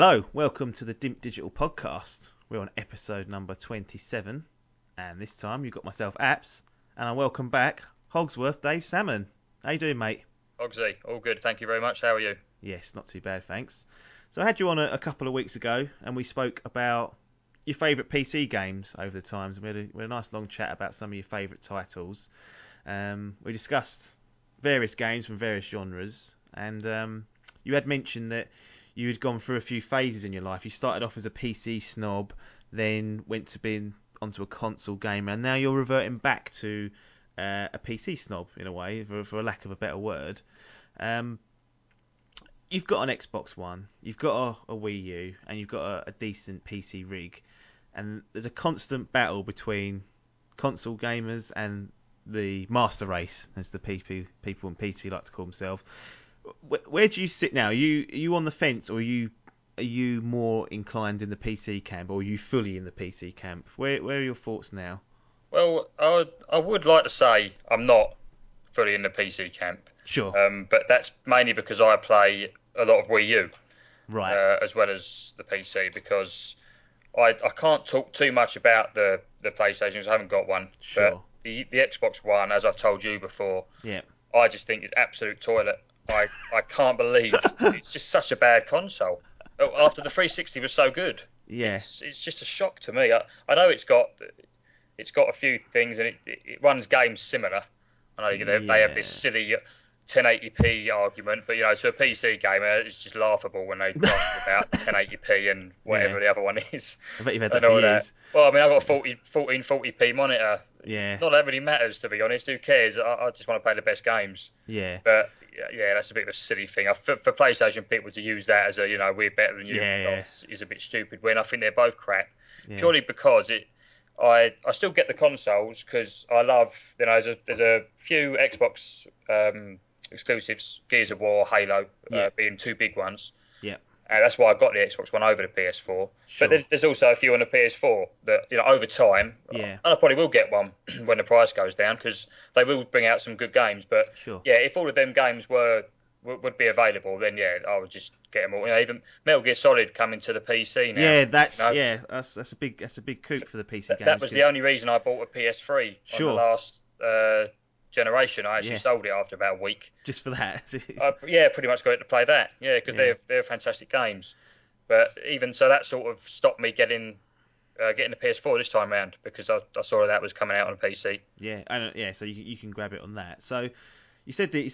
Hello, welcome to the Dimp Digital Podcast. We're on episode number 27, and this time you've got myself, Apps, and I welcome back Hogsworth, Dave Salmon. How you doing, mate? Hogsy, all good, thank you very much. How are you? Yes, not too bad, thanks. So I had you on a couple of weeks ago, and we spoke about your favourite PC games over the times. We had a nice long chat about some of your favourite titles. We discussed various games from various genres, and you had mentioned that you had gone through a few phases in your life. You started off as a PC snob, then went to being onto a console gamer, and now you're reverting back to a PC snob in a way, for a lack of a better word. You've got an Xbox One, you've got a Wii U, and you've got a decent PC rig, and there's a constant battle between console gamers and the master race, as the people in PC like to call themselves. Where do you sit now? Are you on the fence, or are you more inclined in the PC camp, or are you fully in the PC camp? Where are your thoughts now? Well, I would like to say I'm not fully in the PC camp. Sure. But that's mainly because I play a lot of Wii U, Right. as well as the PC, because I can't talk too much about the PlayStations. I haven't got one. Sure. But the Xbox One, as I've told you before, Yeah. I just think it's absolute toilet. I can't believe it's just such a bad console. After the 360 was so good. Yeah. It's just a shock to me. I know it's got a few things, and it runs games similar. I know they have this silly 1080p argument, but to a PC gamer, it's just laughable when they talk about 1080p and whatever the other one is. I bet you've had that for years. Well, I mean, I've got a 1440p monitor. Yeah. Not that really matters, to be honest. Who cares? I just want to play the best games. Yeah. But yeah, that's a bit of a silly thing. For PlayStation people to use that as we're better than you is a bit stupid. When I think they're both crap, purely because I still get the consoles because I love there's a few Xbox exclusives, Gears of War, Halo being two big ones. Yeah. That's why I got the Xbox One over the PS4. Sure. But there's also a few on the PS4 that over time, and I probably will get one when the price goes down because they will bring out some good games. But if all of them games would be available, then I would just get them all. Even Metal Gear Solid coming to the PC now. Yeah, that's a big coup for the PC games. That was the only reason I bought a PS3 on the last generation. I actually sold it after about a week. Just for that? Pretty much got it to play that. Yeah, because they're fantastic games. But even so, that sort of stopped me getting the PS4 this time round because I saw that was coming out on a PC. Yeah, so you can grab it on that. So you said the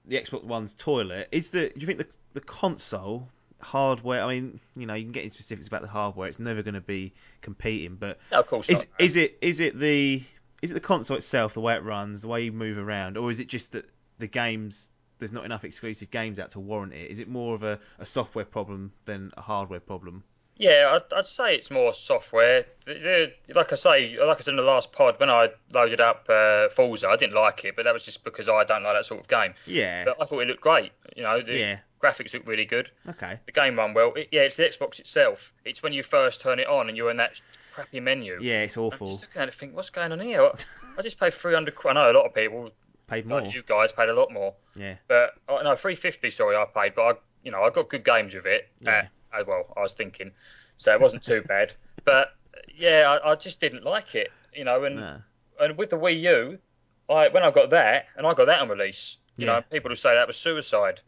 Xbox One's toilet. Do you think the console hardware? I mean, you can get in specifics about the hardware. It's never going to be competing, but no, of course not. Is it the console itself, the way it runs, the way you move around, or is it just that the games, there's not enough exclusive games out to warrant it? Is it more of a software problem than a hardware problem? Yeah, I'd say it's more software. Like I said in the last pod, when I loaded up Forza, I didn't like it, but that was just because I don't like that sort of game. Yeah. But I thought it looked great. The graphics look really good. Okay. The game ran well. It's the Xbox itself. It's when you first turn it on and you're in that crappy menu. Yeah, it's awful. I'm just looking at it and think, what's going on here? I just paid 300 quid. I know a lot of people paid more. Like you guys paid a lot more. Yeah. But no, 350. Sorry, I paid, but I got good games with it. Yeah. As well, I was thinking, so it wasn't too bad. But I just didn't like it. And with the Wii U, when I got that, and I got that on release. People who say that was suicide,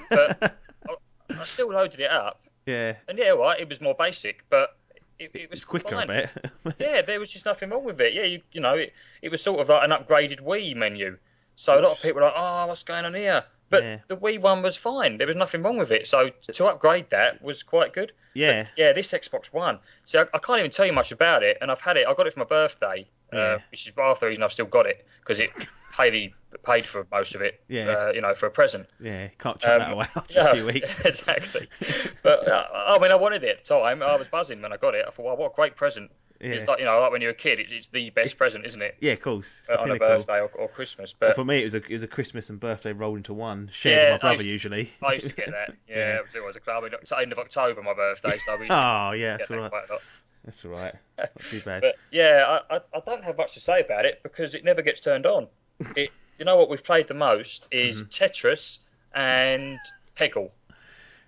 but I still loaded it up. Yeah. And it was more basic, but it was quicker, fine. I bet. There was just nothing wrong with it. It was sort of like an upgraded Wii menu. So a lot of people were like, oh, what's going on here? But the Wii one was fine. There was nothing wong with it. So to upgrade that was quite good. Yeah. But, this Xbox One. See, I can't even tell you much about it. And I've had it. I got it for my birthday, which is half the reason I've still got it because it paid for most of it. Yeah. For a present. Yeah. Can't chuck that away after a few weeks. Exactly. But I wanted it at the time. I was buzzing when I got it. I thought, wow, what a great present. Yeah. It's like like when you're a kid, it's the best present, isn't it? Yeah, of course. On a birthday or Christmas. But for me, it was a Christmas and birthday rolled into one. Shared with my brother usually. I used to get that. It was a club. It's the end of October, my birthday. So that's all right. That's all right. Not too bad. But I don't have much to say about it because it never gets turned on. What we've played the most is Tetris and Peggle.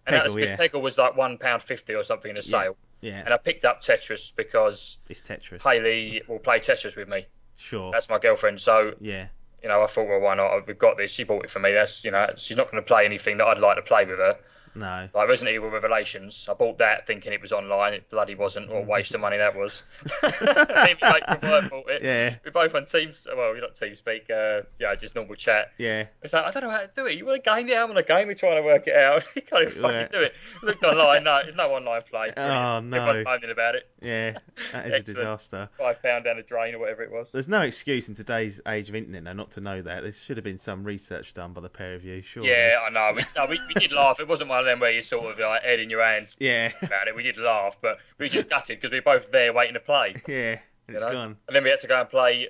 And Peggle was like £1.50 or something in a sale. Yeah. And I picked up Tetris because it's Tetris. Hayley will play Tetris with me. Sure. That's my girlfriend. So yeah. I thought, well, why not? We've got this. She bought it for me. That's she's not going to play anything that I'd like to play with her. No. Like Resident Evil Revelations, I bought that thinking it was online. It bloody wasn't. What a waste of money that was. Me and my mate from work bought it. Yeah. We're both on Teams. Well, we're not TeamSpeak. Just normal chat. Yeah. It's like, I don't know how to do it. You want a game? Yeah, I'm on a game. We're trying to work it out. You can't even fucking do it. Looked online. No, there's no online play. Oh, no. Everyone's moaning about it. Yeah, that is a disaster. £5 down a drain or whatever it was. There's no excuse in today's age of internet now not to know that. There should have been some research done by the pair of you, surely. Yeah, I know. We did laugh. It wasn't one of them where you sort of like head in your hands about it. We did laugh, but we were just gutted because we were both there waiting to play. Yeah, it's gone. And then we had to go and play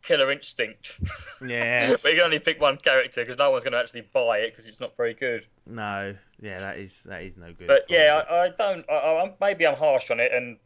Killer Instinct. Yeah. But you can only pick one character because no one's going to actually buy it because it's not very good. No, yeah, that is no good. But yeah, I don't. Maybe I'm harsh on it, and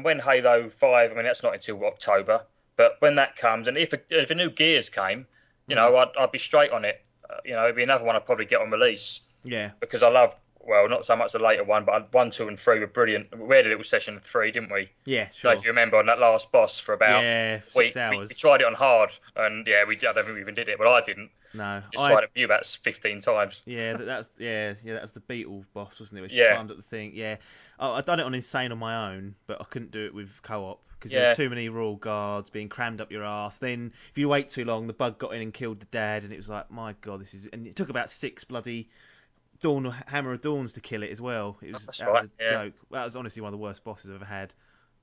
when Halo 5, I mean that's not until October. But when that comes, and if a new Gears came, I'd be straight on it. It'd be another one I'd probably get on release. Yeah. Because I love. Well, not so much the later one, but 1, 2, and 3 were brilliant. We had a little session of 3, didn't we? Yeah, sure. So if you remember on that last boss for about 6 hours. We tried it on hard, and I don't think we even did it, but I didn't. No. Just tried it about 15 times. Yeah, that was the Beetle boss, wasn't it? Which climbed up the thing. Yeah. I'd done it on Insane on my own, but I couldn't do it with co-op because there was too many royal guards being crammed up your arse. Then if you wait too long, the bug got in and killed the dad, and it was like, my God, and it took about 6 bloody Hammer of Dawns to kill it as well. It was a joke. That was honestly one of the worst bosses I've ever had.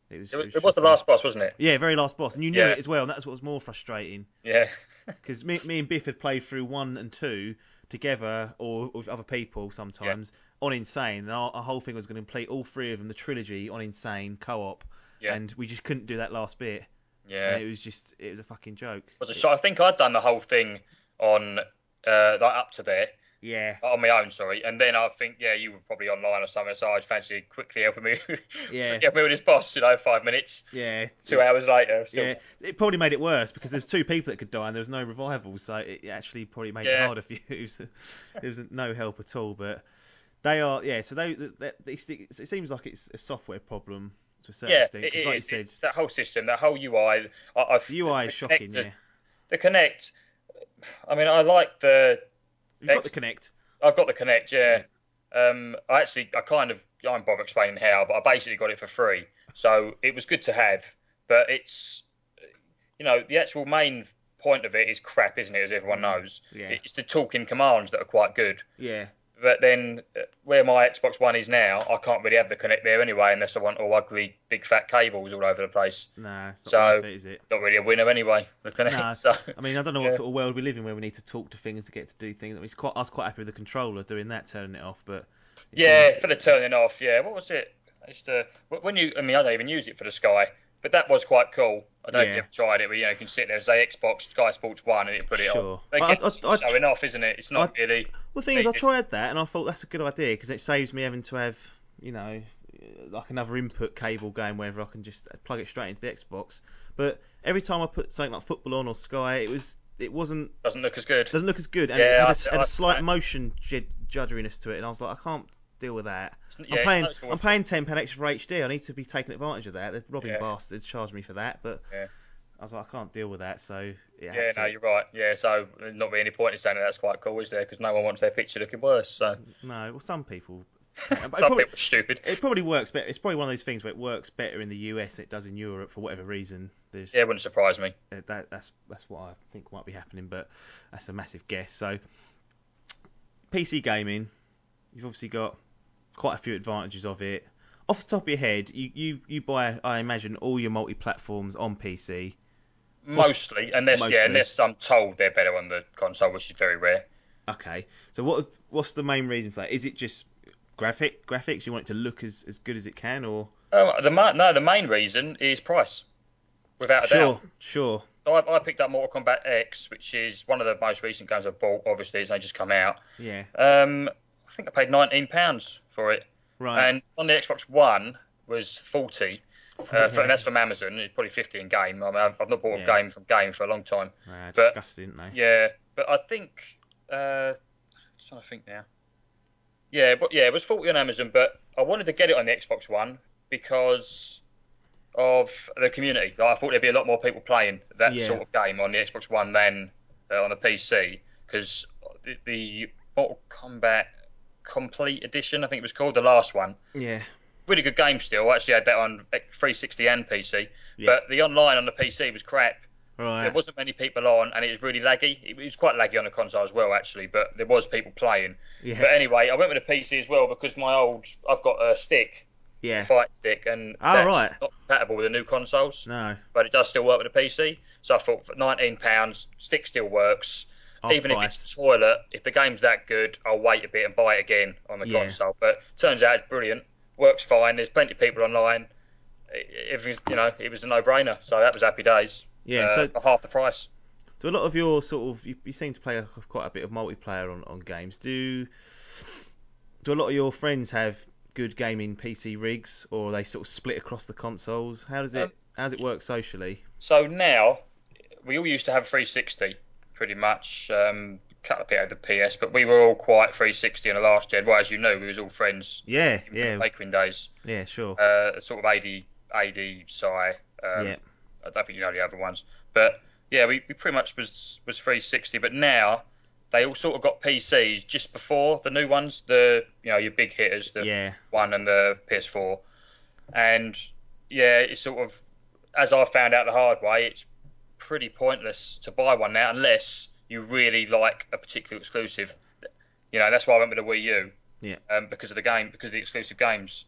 It was the last boss, wasn't it? Yeah, very last boss, and you knew it as well, and that's what was more frustrating. Yeah. Because me and Biff had played through 1 and 2 together, or with other people sometimes on Insane, and our whole thing was going to complete all 3 of them, the trilogy on Insane co-op, and we just couldn't do that last bit. Yeah. And it was a fucking joke. I think I'd done the whole thing on up to there. Yeah. On my own, sorry. And then I think, you were probably online or something, so I'd fancy quickly helping me. Help me with this boss, 5 minutes. Yeah. 2 hours later. Still. Yeah. It probably made it worse because there's 2 people that could die and there was no revival, so it actually probably made it harder for you. There was no help at all, but they are, so it seems like it's a software problem to a certain extent. Because like you said, that whole system, that whole UI. The UI is shocking, The Kinect, I mean, I like the... You've got the Kinect. I've got the Kinect, yeah. I'm bother explaining how, but I basically got it for free. So it was good to have, but it's, the actual main point of it is crap, isn't it, as everyone knows? Yeah. It's the talking commands that are quite good. Yeah. But then, where my Xbox One is now, I can't really have the Kinect there anyway, unless I want all ugly, big fat cables all over the place. Nah, it's not worth it, is it? Not really a winner anyway, the Kinect. Nah, so, I mean, I don't know what sort of world we live in where we need to talk to things to get to do things. I mean, I was quite happy with the controller doing that, turning it off, but... for the turning off, what was it? I don't even use it for the Sky, but that was quite cool. I don't know if you've tried it, but you can sit there and say Xbox Sky Sports 1 and it put it on. It's showing off, isn't it? It's not really. Well, the thing is, I tried that and I thought that's a good idea because it saves me having to have, like another input cable going wherever I can just plug it straight into the Xbox. But every time I put something like football on or Sky, it wasn't. Doesn't look as good. Doesn't look as good, and it had a slight motion judgeriness to it, and I was like, I can't deal with that. I'm paying £10 extra for HD. I need to be taking advantage of that. The robbing bastards charged me for that, but I was like, I can't deal with that. So you're right. Yeah, so not really any point in saying that's quite cool, is there? Because no one wants their picture looking worse. So no, well, some people. Some people are stupid. It probably works better. It's probably one of those things where it works better in the US than it does in Europe for whatever reason. It wouldn't surprise me. That's what I think might be happening, but that's a massive guess. So PC gaming, you've obviously got quite a few advantages of it. Off the top of your head, you buy, I imagine, all your multi-platforms on PC. Mostly, unless I'm told they're better on the console, which is very rare. Okay, so what's the main reason for that? Is it just graphics? You want it to look as good as it can, or? The main reason is price, without a doubt. Sure. So I picked up Mortal Kombat X, which is one of the most recent games I've bought. Obviously, it's only just come out. Yeah. I think I paid £19 for it. Right. And on the Xbox One was 40. And that's from Amazon. It's probably 50 in game. I mean, I've not bought a game from game for a long time. Disgusting, didn't they? Yeah, but I think. Just trying to think now. it was 40 on Amazon, but I wanted to get it on the Xbox One because of the community. I thought there'd be a lot more people playing that sort of game on the Xbox One than on the PC, because the Mortal Kombat Complete Edition, I think it was called, the last one. Yeah. Really good game still. I actually had that on 360 and PC, but the online on the PC was crap. Right. There wasn't many people on, and it was really laggy. It was quite laggy on the console as well, actually, but there was people playing. Yeah. But anyway, I went with a PC as well because I've got a stick, a fight stick, and that's not compatible with the new consoles. No. But it does still work with the PC. So I thought for £19, stick still works. Even if it's toilet, if the game's that good, I'll wait a bit and buy it again on the console. But turns out it's brilliant. Works fine. There's plenty of people online. It was a no-brainer. So that was happy days. Yeah, so for half the price. Do a lot of your sort of you seem to play quite a bit of multiplayer on games. Do a lot of your friends have good gaming PC rigs, or are they sort of split across the consoles? How does it work socially? So now we all used to have 360 pretty much. Cut a bit out of the PS, but we were all quite 360 in the last gen. Well, as you know, we was all friends. Yeah. Bakery days. Yeah, sure. Sort of AD, Psy. I don't think you know the other ones, but yeah, we pretty much was 360. But now they all sort of got PCs just before the new ones, your big hitters, the One and the PS4, and it's sort of, as I found out the hard way, it's pretty pointless to buy one now unless you really like a particular exclusive. That's why I went with the Wii U. Yeah. Because of the exclusive games.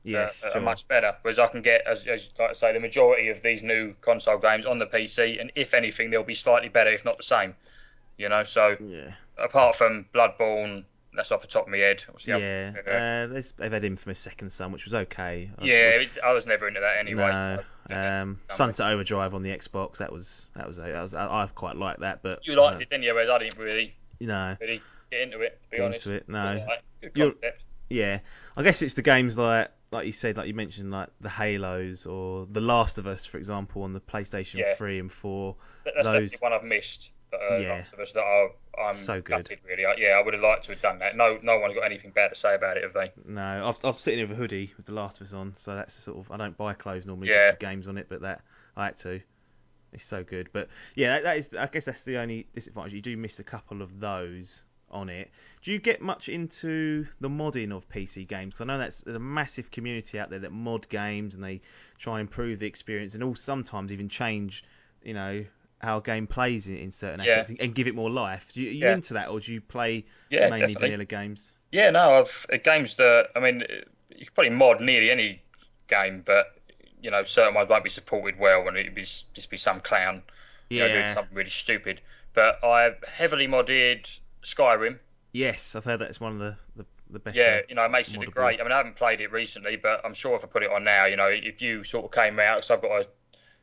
Yes, are much better. Whereas I can get, as like I say, the majority of these new console games on the PC, and if anything, they'll be slightly better, if not the same. So apart from Bloodborne, that's off the top of my head. They've had Infamous Second Son, which was okay. I was never into that anyway. No, Sunset Overdrive on the Xbox, I quite liked that, but you liked it, didn't you? Whereas I didn't really get into it. To be honest, no. Good concept. Yeah, I guess it's the games like you said, like you mentioned, like the Halos or The Last of Us, for example, on the PlayStation 3 and 4. That's definitely one I've missed. Last of Us that I'm so good. Gutted, really. I would have liked to have done that. No one's got anything bad to say about it, have they? No, I'm sitting here with a hoodie with The Last of Us on, so that's sort of, I don't buy clothes normally just with games on it, but that I had to. It's so good, but that is. I guess that's the only disadvantage. You do miss a couple of those on it. Do you get much into the modding of PC games? Because I know there's a massive community out there that mod games and they try and improve the experience and all sometimes even change, how a game plays in certain aspects and give it more life. Are you into that, or do you play mainly definitely vanilla games? Yeah, no, games that, you can probably mod nearly any game, but certain ones won't be supported well, and it'd just be some clown doing something really stupid. But I've heavily modded Skyrim. Yes, I've heard that it's one of the better. Yeah, it makes it great. I haven't played it recently, but I'm sure if I put it on now, if you sort of came out, because I've got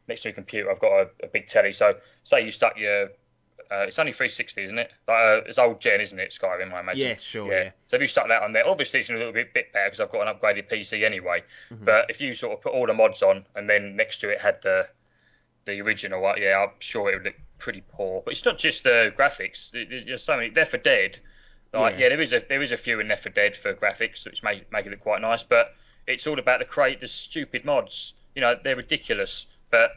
next to my computer, I've got a big telly. So say you stuck your, it's only 360, isn't it? It's old gen, isn't it? Skyrim, I imagine. Yeah, sure. Yeah. So if you stuck that on there, obviously it's a little bit better because I've got an upgraded PC anyway. Mm-hmm. But if you sort of put all the mods on and then next to it had the original, I'm sure it would look pretty poor. But it's not just the graphics. There's so many. Left 4 Dead. There is a few in Left 4 Dead for graphics, which make it look quite nice. But it's all about the stupid mods. They're ridiculous, but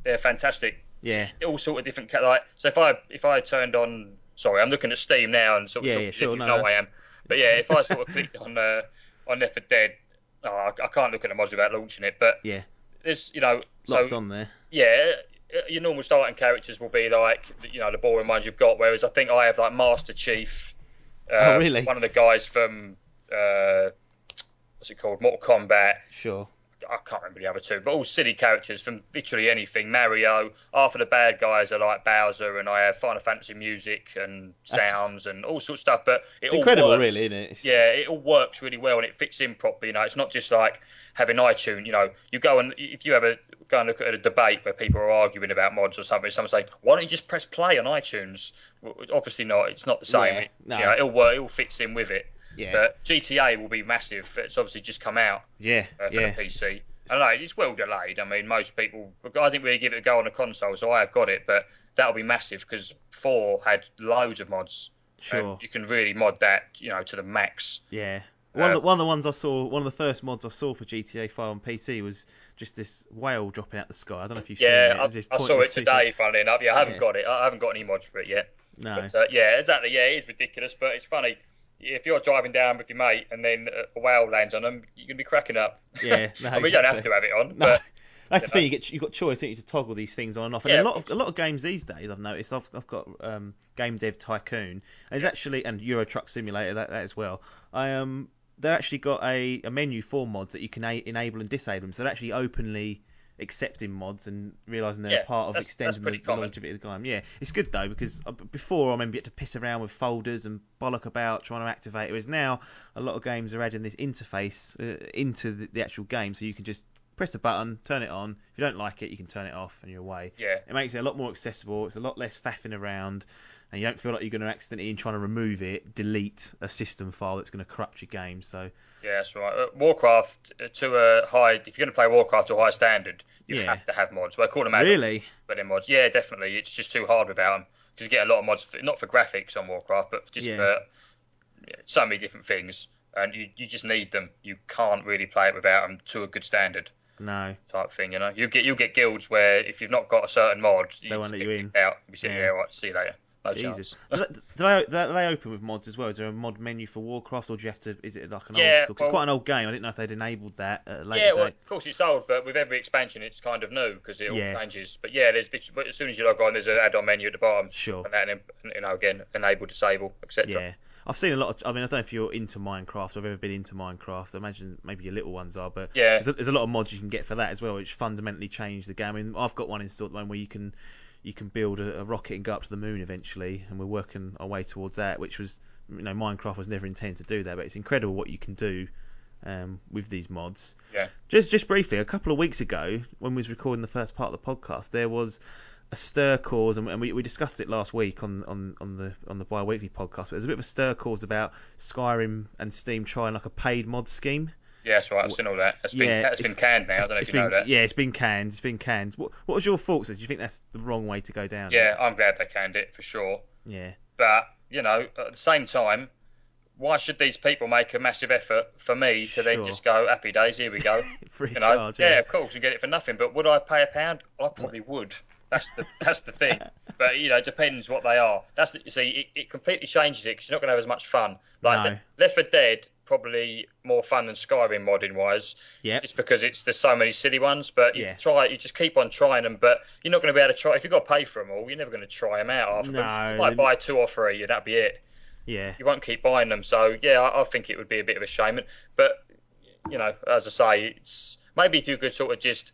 they're fantastic. Yeah. All sort of different. So if I turned on, sorry, I'm looking at Steam now and sort of sure, I am. But if I sort of clicked on Left 4 Dead, I can't look at the mods without launching it. But there's lots on there. Yeah. Your normal starting characters will be like, the boring ones you've got, whereas I think I have like Master Chief. Oh, really? One of the guys from, what's it called? Mortal Kombat. Sure. I can't remember the other two, but all silly characters from literally anything. Mario. Half of the bad guys are like Bowser, and I have Final Fantasy music and sounds and all sorts of stuff. But it's all incredible, works. really, isn't it? It all works really well and it fits in properly. It's not just like having iTunes. You go and if you ever go and look at a debate where people are arguing about mods or something, someone's saying, "Why don't you just press play on iTunes?" Well, obviously not. It's not the same. It'll work. It all fits in with it. Yeah. But GTA will be massive. It's obviously just come out. For the PC. I don't know, it's well delayed. Most people, I didn't really give it a go on a console, so I have got it, but that'll be massive because 4 had loads of mods Sure. You can really mod that, to the max. Yeah. One of the ones I saw, one of the first mods I saw for GTA 5 on PC was just this whale dropping out the sky. I don't know if you've seen it. I saw it today, funnily enough. Yeah, I haven't got it. I haven't got any mods for it yet. No. But, yeah, exactly. Yeah, it is ridiculous, but it's funny. If you're driving down with your mate and then a whale lands on them, you're going to be cracking up. Yeah, no, I mean, you don't have to have it on, no. but... That's the thing. You've got choice, don't you, to toggle these things on and off. And a lot of games these days, I've noticed. I've got Game Dev Tycoon, and it's actually and Euro Truck Simulator that as well. They've actually got a menu for mods that you can enable and disable them. So they're actually openly accepting mods and realising they're a part of extending the longevity of the game. Yeah, it's good though, because before I remember you had to piss around with folders and bollock about trying to activate it. Whereas now a lot of games are adding this interface into the actual game, so you can just press a button, turn it on. If you don't like it, you can turn it off and you're away. Yeah. It makes it a lot more accessible. It's a lot less faffing around, and you don't feel like you're going to accidentally, in trying to remove it, delete a system file that's going to corrupt your game. So yeah, that's right. Warcraft to a high. If you're going to play Warcraft to a high standard, you have to have mods. Well, I call them add-ons, really, but they're mods. Yeah, definitely. It's just too hard without them, because you get a lot of mods, not for graphics on Warcraft, but just for so many different things, and you just need them. You can't really play it without them to a good standard. No. Type thing, you get guilds where if you've not got a certain mod, they won't let you in. Out. You sit there, right, see you later. No Jesus. Do they open with mods as well? Is there a mod menu for Warcraft, or do you have to? Is it like an old school? Because it's quite an old game. I didn't know if they'd enabled that at a later date. Well, of course it's old, but with every expansion, it's kind of new because it all changes. But yeah, but as soon as you log on, there's an add-on menu at the bottom. Sure. And then, again, enable, disable, etc. Yeah. I've seen a lot of. I mean, I don't know if you're into Minecraft. I've ever been into Minecraft. I imagine maybe your little ones are, but there's a lot of mods you can get for that as well, which fundamentally change the game. I mean, I've got one installed at the moment where you can build a rocket and go up to the moon eventually, and we're working our way towards that. Which was, Minecraft was never intended to do that, but it's incredible what you can do with these mods. Yeah. Just briefly, a couple of weeks ago, when we was recording the first part of the podcast, there was a stir cause, and we discussed it last week on the bi-weekly podcast. But there's a bit of a stir cause about Skyrim and Steam trying like a paid mod scheme. Yeah, that's right. I've seen all that. It's been canned now. I don't know if you know that. Yeah, it's been canned. What was your thoughts? Do you think that's the wrong way to go down? Yeah, I'm glad they canned it for sure. Yeah. But at the same time, why should these people make a massive effort for me to then just go, happy days, here we go? Free charge. Yeah, of course, and get it for nothing. But would I pay £1? I probably would. That's the thing. But it depends what they are. It completely changes it, because you're not going to have as much fun. Like Left 4 Dead, probably more fun than Skyrim modding wise. Yeah. Just because there's so many silly ones. But you just keep on trying them. But you're not going to be able to try. If you've got to pay for them all, you're never going to try them out after them. You might buy 2 or 3, and that'd be it. Yeah. You won't keep buying them. So I think it would be a bit of a shame. But as I say, it's maybe if you could sort of just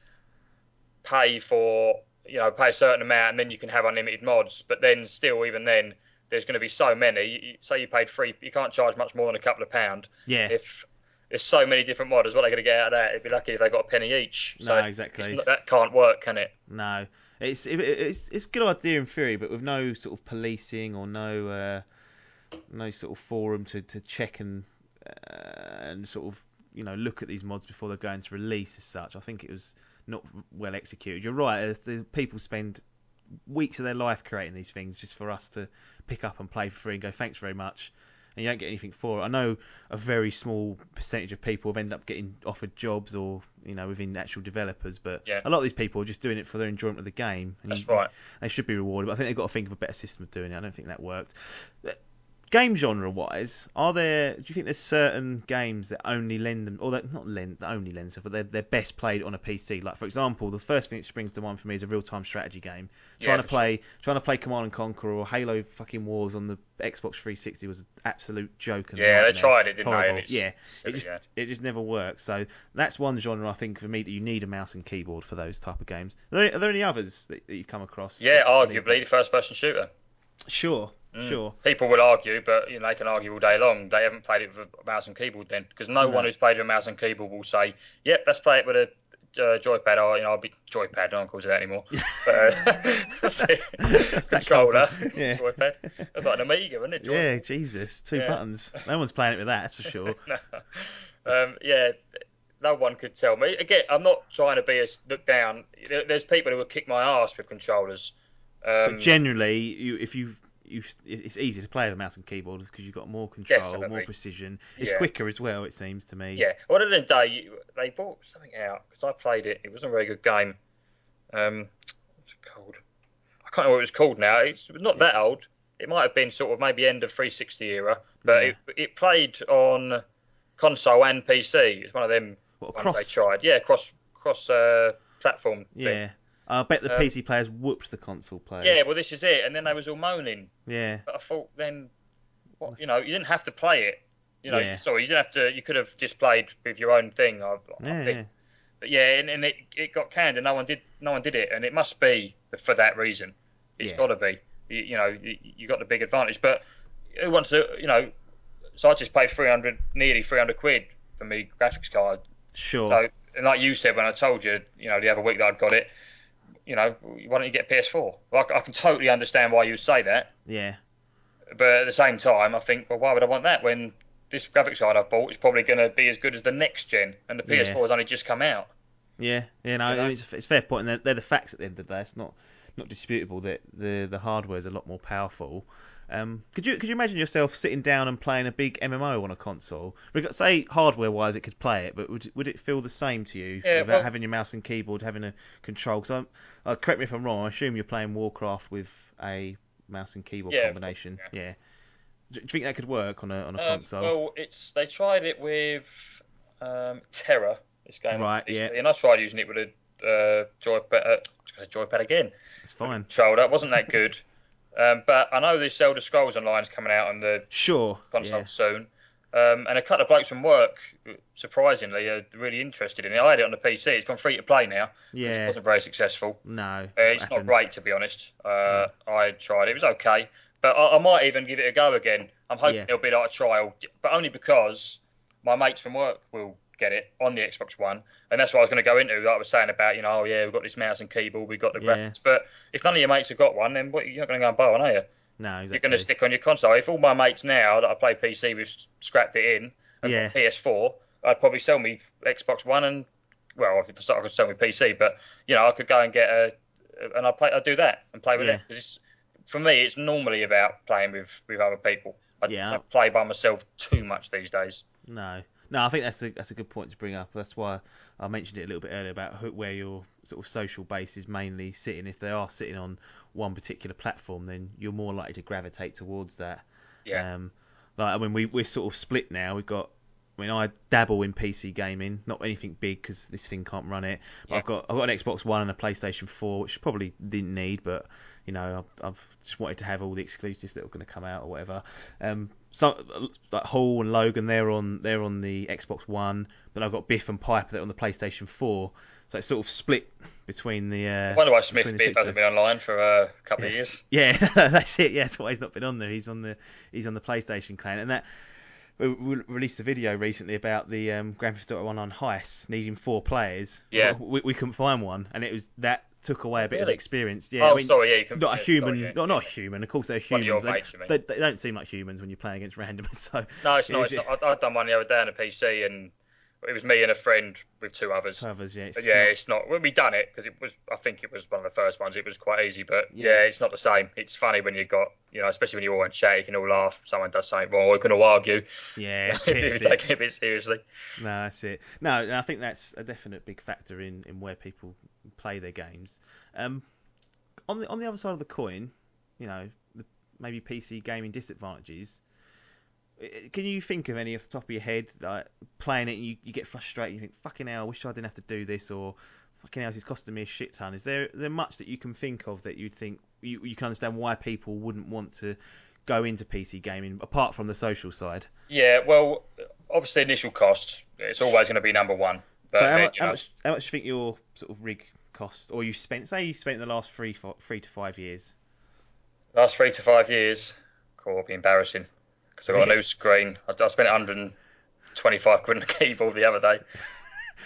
pay for. Pay a certain amount, and then you can have unlimited mods. But then, still, even then, there's going to be so many. Say you paid $3, you can't charge much more than a couple of £. Yeah. If there's so many different modders, what are they going to get out of that? It'd be lucky if they got a penny each. So no, exactly. That can't work, can it? No. It's a good idea in theory, but with no sort of policing or no sort of forum to check and sort of look at these mods before they're going to release as such. I think it was not well executed. You're right. The people spend weeks of their life creating these things just for us to pick up and play for free and go thanks very much, and you don't get anything for it. I know a very small percentage of people have ended up getting offered jobs or within actual developers, but a lot of these people are just doing it for their enjoyment of the game. And that's right. They should be rewarded, but I think they've got to think of a better system of doing it. I don't think that worked. Game genre wise, do you think there's certain games that only lend them, or that only lend themselves, but they're best played on a PC? Like, for example, the first thing that springs to mind for me is a real-time strategy game. Trying to play Command and Conquer or Halo fucking Wars on the Xbox 360 was an absolute joke. They tried it, didn't they? It just never works. So that's one genre I think for me that you need a mouse and keyboard for those type of games. Are there any others that you come across? Yeah, arguably the first-person shooter. Sure. People will argue, but they can argue all day long. They haven't played it with a mouse and keyboard then, because no one who's played with a mouse and keyboard will say, "Yep, let's play it with a joypad." Or I'll be joypad. No one calls it that anymore. But, controller, joypad. It's like an Amiga, isn't it? Joypad. Yeah, Jesus, 2 buttons. No one's playing it with that. That's for sure. No one could tell me. Again, I'm not trying to be look down. There's people who will kick my ass with controllers. But generally, if you it's easier to play with a mouse and keyboard because you've got more control, Definitely. more precision. It's Yeah. quicker as well, it seems to me. Yeah. Well, at the end of the day, they brought something out because I played it. It wasn't a very good game. What's it called? I can't remember what it was called now. It's not that old. It might have been sort of maybe end of 360 era, but it played on console and PC. It's one of them ones they tried. Yeah, cross platform thing. Yeah. I bet the PC players whooped the console players. Yeah, well, this is it. And then they was all moaning. Yeah. But I thought then, what, you didn't have to play it. Sorry, you didn't have to. You could have just played with your own thing. I think. But yeah, and it got canned, and no one did it, and it must be for that reason. It's got to be. You got the big advantage. But who wants to? So I just paid nearly 300 quid for me graphics card. Sure. So, and like you said when I told you, the other week that I'd got it. Why don't you get a PS4? Well, I can totally understand why you would say that. Yeah. But at the same time, I think, well, why would I want that when this graphics card I've bought is probably going to be as good as the next gen, and the PS4 has only just come out. Yeah. It's a fair point, and they're the facts at the end of the day. It's not disputable that the hardware is a lot more powerful. Could you imagine yourself sitting down and playing a big MMO on a console? Say hardware-wise, it could play it, but would it feel the same to you without having your mouse and keyboard, having a control? Because correct me if I'm wrong. I assume you're playing Warcraft with a mouse and keyboard combination. Yeah. Do you think that could work on a console? Well, they tried it with Terra. This game, right? Yeah. And I tried using it with a joypad again. It's fine. Controller. It wasn't that good. But I know this Elder Scrolls Online is coming out on the console soon. And a couple of blokes from work, surprisingly, are really interested in it. I had it on the PC. It's gone free to play now. Yeah. It wasn't very successful. No. It's not great, to be honest. I tried it. It was okay. But I might even give it a go again. I'm hoping it'll be like a trial, but only because my mates from work will get it on the Xbox One, and that's what I was going to go into. Like I was saying about, we've got this mouse and keyboard, we've got the graphics. But if none of your mates have got one, then you're not going to go and buy one, are you? No, exactly. You're going to stick on your console. If all my mates now that I play PC with scrapped it in and got PS4, I'd probably sell me Xbox One, and I could sell me PC, but I could go and get and I'd do that and play with it. Because for me, it's normally about playing with other people. I play by myself too much these days. No, I think that's a good point to bring up. That's why I mentioned it a little bit earlier about where your sort of social base is mainly sitting. If they are sitting on one particular platform, then you're more likely to gravitate towards that. Yeah. We're sort of split now. I dabble in PC gaming, not anything big because this thing can't run it. But I've got an Xbox One and a PlayStation 4, which probably didn't need, but I've just wanted to have all the exclusives that were going to come out or whatever. So like Hall and Logan, they're on the Xbox One, but I've got Biff and Piper that are on the PlayStation 4. So it's sort of split between the. I wonder why Smith Biff hasn't been online for a couple of years. Yeah, that's it. Yeah, that's why he's not been on there. He's on the PlayStation clan, and that. We released a video recently about the Grand Theft Auto Online heist needing 4 players. Yeah. We couldn't find one, and it was that took away a bit of experience. Yeah. Oh, sorry. Yeah, you can. Not a human. Not a human. Of course, they're humans. One of your mates, you mean. They don't seem like humans when you're playing against randomers. So. No, it's not. I've done one the other day on a PC, and it was me and a friend with 2 others. It's not. When we done it, because I think it was one of the first ones. It was quite easy, but it's not the same. It's funny when you've got, especially when you're all in chat, you can all laugh. Someone does something wrong, or you can all argue. Yeah, if you're taking it a bit seriously. No, that's it. No, I think that's a definite big factor in where people play their games. On the other side of the coin, maybe PC gaming disadvantages. Can you think of any off the top of your head, like playing it and you get frustrated, you think, fucking hell, I wish I didn't have to do this, or fucking hell, it's costing me a shit ton? Is there much that you can think of that you'd think you can understand why people wouldn't want to go into PC gaming, apart from the social side? Yeah, well, obviously initial cost, it's always going to be number one. But so how much do you think your sort of rig cost, or you spent the last 3 to 5 years? Last 3 to 5 years? Cool, it'll be embarrassing. Because I got a new screen. I spent 125 quid on a keyboard the other day.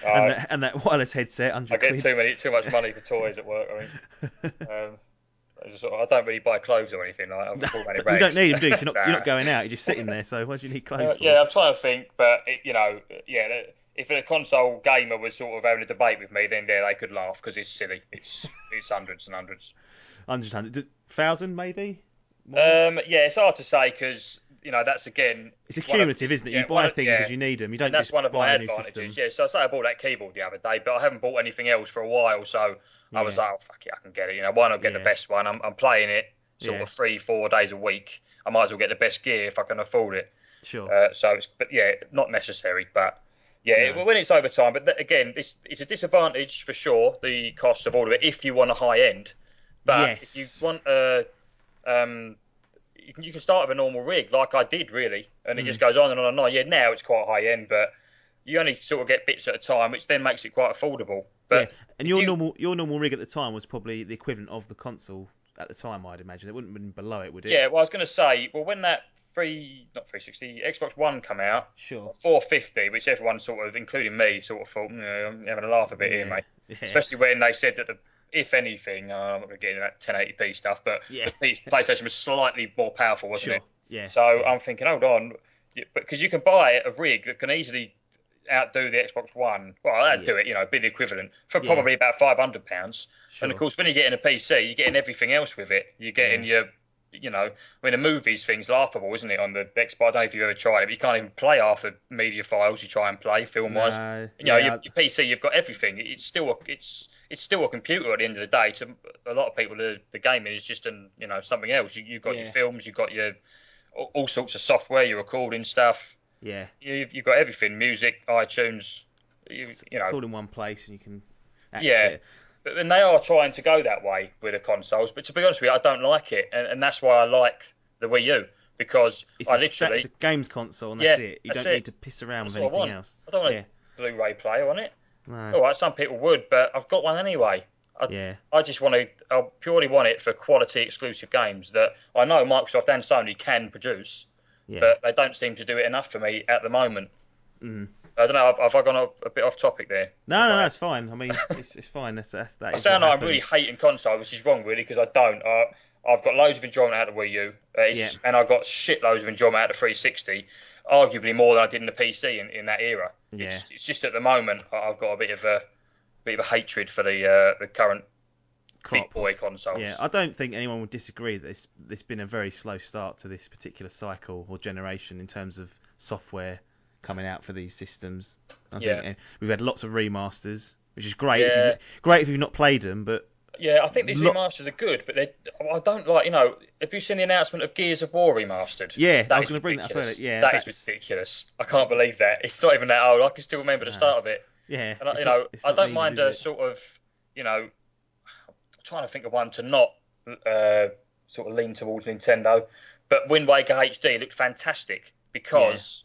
And that wireless headset, 100 quid. I get too much money for toys at work. I don't really buy clothes or anything. You don't need them, do you? You're not going out. You're just sitting there. So why do you need clothes for? Yeah, I'm trying to think, but if a console gamer was sort of having a debate with me, then they could laugh because it's silly. It's hundreds and hundreds. 100, 1,000 maybe. Yeah, it's hard to say because that's again. It's a cumulative, isn't it? You buy things as you need them. You don't and that's just one of buy my a new system. advantages. Yeah, so I say I bought that keyboard the other day, but I haven't bought anything else for a while. So I was like, oh fuck it, I can get it. Why not get the best one? I'm playing it sort of 3-4 days a week. I might as well get the best gear if I can afford it. Sure. But yeah, not necessary, but. Yeah, when it's overtime, but again, it's a disadvantage for sure, the cost of all of it, if you want a high end. But if you want you can start with a normal rig, like I did, really, and it just goes on and on and on. Yeah, now it's quite high end, but you only sort of get bits at a time, which then makes it quite affordable. But and your normal rig at the time was probably the equivalent of the console at the time, I'd imagine. It wouldn't have been below it, would it? Yeah, well, I was going to say, when that not 360, Xbox One come out, sure, 450, which everyone sort of, including me, sort of thought, I'm having a laugh a bit here, mate. Yeah. Especially when they said that if anything, I'm not going to get into that 1080p stuff, but the PlayStation was slightly more powerful, wasn't it? Yeah. So I'm thinking, hold on, because you can buy a rig that can easily outdo the Xbox One. Well, that'd do it, be the equivalent for probably about £500. Sure. And of course, when you're getting a PC, you're getting everything else with it. You're getting your the movies thing's laughable, isn't it, on the Xbox? I don't know if you've ever tried it, but you can't even play half the media files you try and play film-wise. Your PC, you've got everything. It's still a computer at the end of the day. To a lot of people, the gaming is just something else. You've got your films, you've got your all sorts of software, your recording stuff. Yeah, you've got everything, music, iTunes. It's all in one place, and you can access it. And they are trying to go that way with the consoles, but to be honest with you, I don't like it, and that's why I like the Wii U, because it's a games console, and that's it. You don't need to piss around with anything else. I don't want a Blu-ray player on it. No. All right, some people would, but I've got one anyway. I just I purely want it for quality exclusive games that I know Microsoft and Sony can produce, but they don't seem to do it enough for me at the moment. Mm. I don't know. Have I gone a bit off topic there? No, it's fine. I mean, it's fine. That I sound like I'm really hating console, which is wrong, really, because I don't. I've got loads of enjoyment out of the Wii U, and I've got shitloads of enjoyment out of the 360, arguably more than I did in the PC in that era. Yeah. It's just at the moment I've got a bit of a hatred for the current big boy consoles. Yeah, I don't think anyone would disagree that it's been a very slow start to this particular cycle or generation in terms of software coming out for these systems. I think we've had lots of remasters, which is great. Yeah. Great if you've not played them, but I think these remasters are good, but I don't like. Have you seen the announcement of Gears of War remastered? Yeah, I was going to bring that up earlier. Yeah, that is ridiculous. I can't believe that. It's not even that old. I can still remember the start of it. Yeah, and I don't mind a sort of, I'm trying to think of one to not sort of lean towards Nintendo, but Wind Waker HD looked fantastic because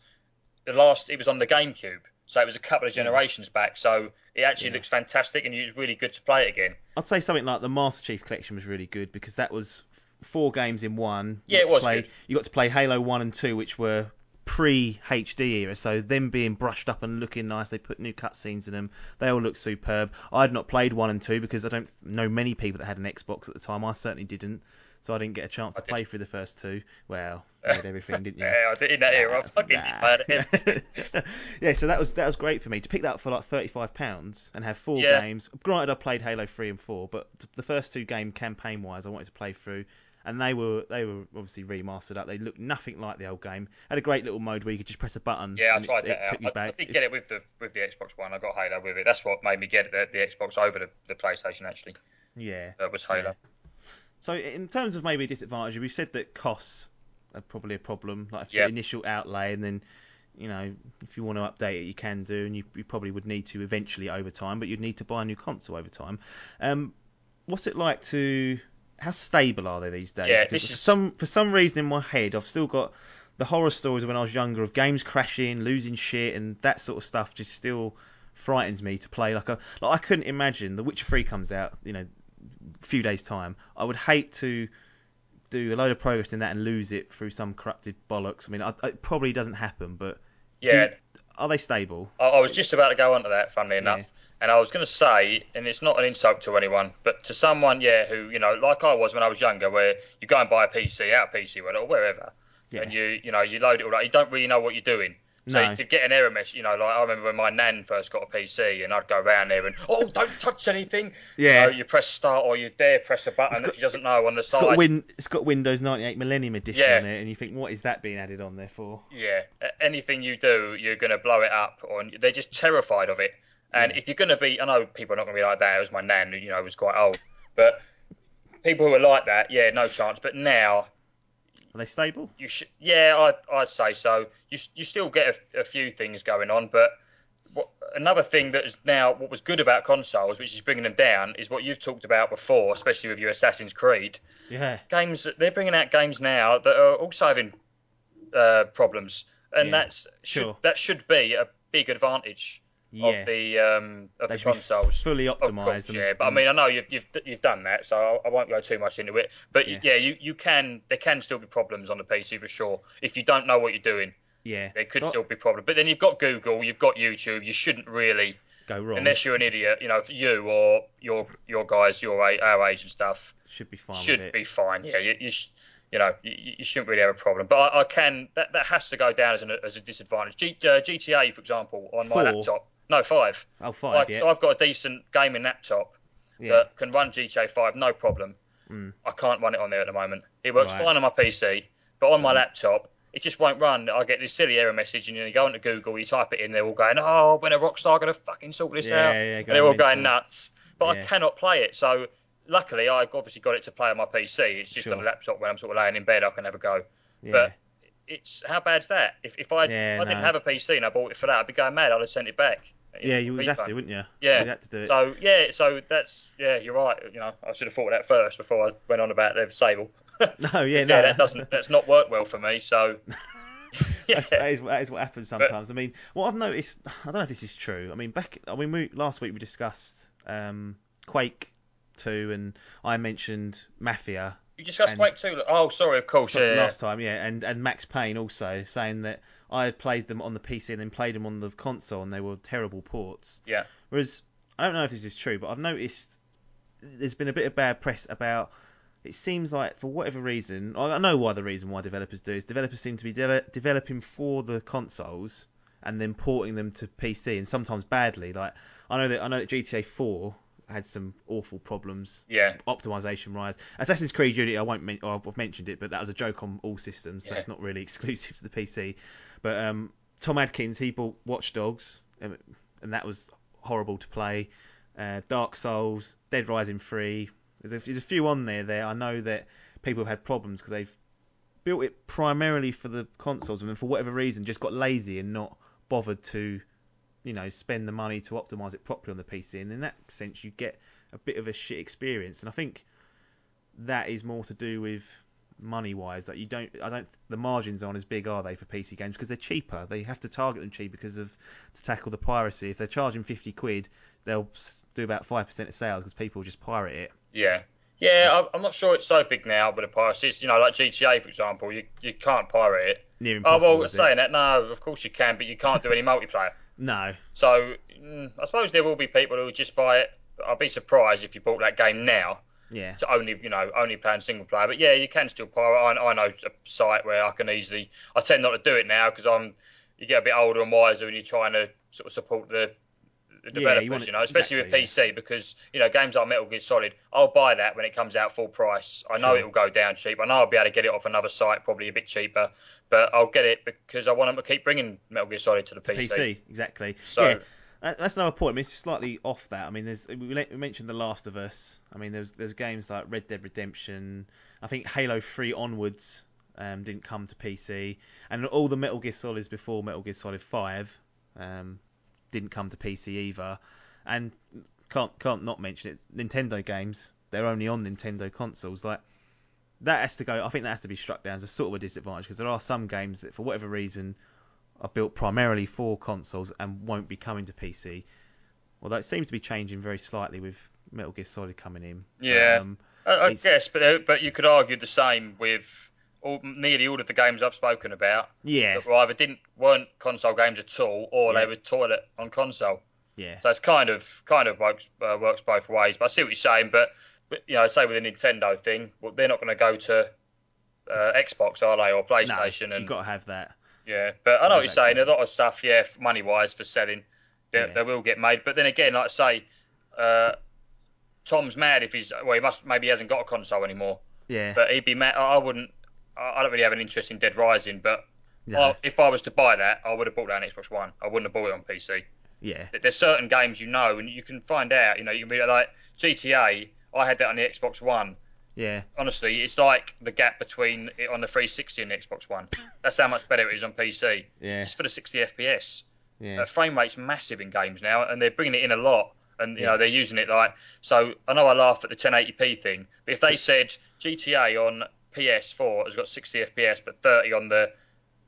it was on the GameCube, so it was a couple of generations back. So it actually looks fantastic, and it was really good to play it again. I'd say something like the Master Chief Collection was really good because that was 4 games in one. Yeah, it was good. You got to play Halo 1 and 2, which were pre-HD era, so them being brushed up and looking nice. They put new cutscenes in them. They all look superb. I'd not played 1 and 2 because I don't know many people that had an Xbox at the time. I certainly didn't. So I didn't get a chance to play through the first 2. Well, you did everything, didn't you? Yeah, I did in that era. I fucking played it. Yeah, so that was great for me to pick that up for like £35 and have 4 games. Granted, I played Halo 3 and 4, but the first 2 game campaign-wise, I wanted to play through. And they were obviously remastered up. They looked nothing like the old game. Had a great little mode where you could just press a button. Yeah, I tried that out. I did get it with the Xbox One. I got Halo with it. That's what made me get the Xbox over the PlayStation, actually. Yeah. That was Halo. Yeah. So in terms of maybe disadvantage, we've said that costs are probably a problem. Like the initial outlay, and then if you want to update it, you can do, and you probably would need to eventually over time, but you'd need to buy a new console over time. What's it like to? How stable are they these days? Yeah, because for some reason in my head, I've still got the horror stories of when I was younger of games crashing, losing shit, and that sort of stuff. Just still frightens me to play. I couldn't imagine The Witcher 3 comes out, a few days time. I would hate to do a load of progress in that and lose it through some corrupted bollocks. I mean, it probably doesn't happen, but are they stable? I was just about to go on to that, funnily enough. And I was going to say, and it's not an insult to anyone, but to someone, who, like I was when I was younger, where you go and buy a PC, out of PC World or wherever, and you load it all up. You don't really know what you're doing. So No. you could get an error message, like I remember when my nan first got a PC and I'd go around there and, oh, don't touch anything. Yeah. You press start or you dare press a button that she doesn't know on the side. It's got Windows 98 Millennium Edition on it, and you think, what is that being added on there for? Yeah. Anything you do, you're going to blow it up. They're just terrified of it. And if you're going to be, I know people are not going to be like that. It was my nan who, was quite old. But people who are like that, yeah, no chance. But now... Are they stable? I'd say so. You still get a few things going on, but another thing that is now what was good about consoles, which is bringing them down, is what you've talked about before, especially with your Assassin's Creed. Yeah. Games, they're bringing out games now that are also having problems, and that should be a big advantage of the consoles. Fully optimized. But I mean, I know you've done that, so I won't go too much into it. But you can. There can still be problems on the PC for sure if you don't know what you're doing. Yeah, there could still be problems. But then you've got Google, you've got YouTube. You shouldn't really go wrong unless you're an idiot. You or your guys, our age and stuff should be fine. Yeah, you shouldn't really have a problem. But I can. That has to go down as a disadvantage. GTA, for example, on my laptop. No, 5. Oh, 5, yeah. So I've got a decent gaming laptop that can run GTA 5, no problem. I can't run it on there at the moment. It works fine on my PC, but on my laptop, it just won't run. I get this silly error message, and you go into Google, you type it in, they're all going, oh, when a Rockstar going to fucking sort this out? And they're all going nuts. But I cannot play it, so luckily I obviously got it to play on my PC. It's just on the laptop when I'm sort of laying in bed, I can have a go. Yeah. But how bad's that? If I didn't have a PC and I bought it for that, I'd be going mad. I'd have sent it back. Yeah, you would have to, wouldn't you? Yeah, you'd have to do it. So that's you're right. I should have thought of that first before I went on about the disable. That's not worked well for me. So that is what happens sometimes. I mean, what I've noticed, I don't know if this is true. I mean, last week we discussed Quake 2, and I mentioned Mafia. You discussed Quake 2. Oh, sorry, of course. Last time, and Max Payne also, saying that I had played them on the PC and then played them on the console, and they were terrible ports. Yeah. Whereas, I don't know if this is true, but I've noticed there's been a bit of bad press about. It seems like, for whatever reason, I know why developers do is developers seem to be developing for the consoles and then porting them to PC, and sometimes badly. Like I know that GTA 4 had some awful problems. Yeah. Optimization wise. Assassin's Creed Unity, I've mentioned it, but that was a joke on all systems. So that's not really exclusive to the PC. But Tom Adkins, he bought Watch Dogs, and that was horrible to play. Dark Souls, Dead Rising 3. There's a few on there. I know that people have had problems because they've built it primarily for the consoles, and then for whatever reason just got lazy and not bothered to spend the money to optimize it properly on the PC, and in that sense you get a bit of a shit experience. And I think that is more to do with money wise, that the margins aren't as big, are they, for PC games, because they're cheaper. They have to target them cheap to tackle the piracy. If they're charging £50, they'll do about 5% of sales because people just pirate it. Yeah, I'm not sure it's so big now, but the piracy, like GTA, for example, you can't pirate it. Near impossible, saying that, no, of course you can, but you can't do any multiplayer. No. So I suppose there will be people who just buy it. I'd be surprised if you bought that game now. Yeah. To only playing single player. But yeah, you can still pirate. I know a site where I tend not to do it now because you get a bit older and wiser and you're trying to sort of support the developers, especially with PC, because games like Metal Gear Solid, I'll buy that when it comes out full price. I know it'll go down cheap. I know I'll be able to get it off another site, probably a bit cheaper, but I'll get it because I want them to keep bringing Metal Gear Solid to the PC. Exactly. So that's another point. I mean, it's slightly off that. I mean, we mentioned The Last of Us. I mean, there's games like Red Dead Redemption. I think Halo 3 onwards didn't come to PC, and all the Metal Gear Solids before Metal Gear Solid 5 didn't come to PC either. And can't not mention it. Nintendo games, they're only on Nintendo consoles. Like that has to go. I think that has to be struck down as a sort of a disadvantage, because there are some games that, for whatever reason, are built primarily for consoles and won't be coming to PC. Although it seems to be changing very slightly with Metal Gear Solid coming in. Yeah, I guess, but you could argue the same with nearly all of the games I've spoken about. Yeah. That either weren't console games at all, or they were toilet on console. Yeah. So it's kind of works both ways. But I see what you're saying. But say with the Nintendo thing, well, they're not going to go to Xbox, are they, or PlayStation? No, you've got to have that. Yeah, but I know what you're saying. A lot of stuff, money wise for selling, they will get made. But then again, like I say, Tom's mad if maybe he hasn't got a console anymore. Yeah. But he'd be mad. I don't really have an interest in Dead Rising, but if I was to buy that, I would have bought that on Xbox One. I wouldn't have bought it on PC. Yeah. There's certain games and you can find out. You can be like GTA. I had that on the Xbox One. Yeah. Honestly, it's like the gap between it on the 360 and the Xbox One. That's how much better it is on PC. Yeah. It's just for the 60 FPS. Yeah. Frame rate's massive in games now, and they're bringing it in a lot. And they're using it so. I know I laugh at the 1080p thing, but if they said GTA on PS4 has got 60 FPS but 30 on the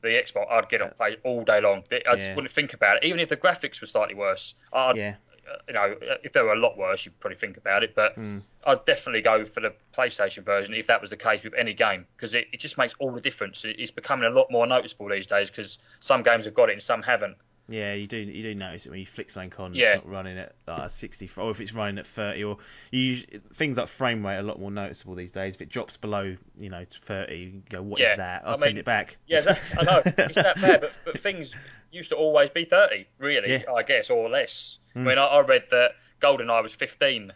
Xbox, I'd get it play all day long. I just wouldn't think about it, even if the graphics were slightly worse. If they were a lot worse, you'd probably think about it. But I'd definitely go for the PlayStation version if that was the case with any game, because it just makes all the difference. It's becoming a lot more noticeable these days because some games have got it and some haven't. Yeah, you do notice it when you flick something on. It's not running at 60, or if it's running at 30, or things like frame rate are a lot more noticeable these days. If it drops below 30, you go, what is that? I'll send it back. Yeah, I know it's that bad, but things used to always be 30, really, I guess, or less. When I read that GoldenEye was 15.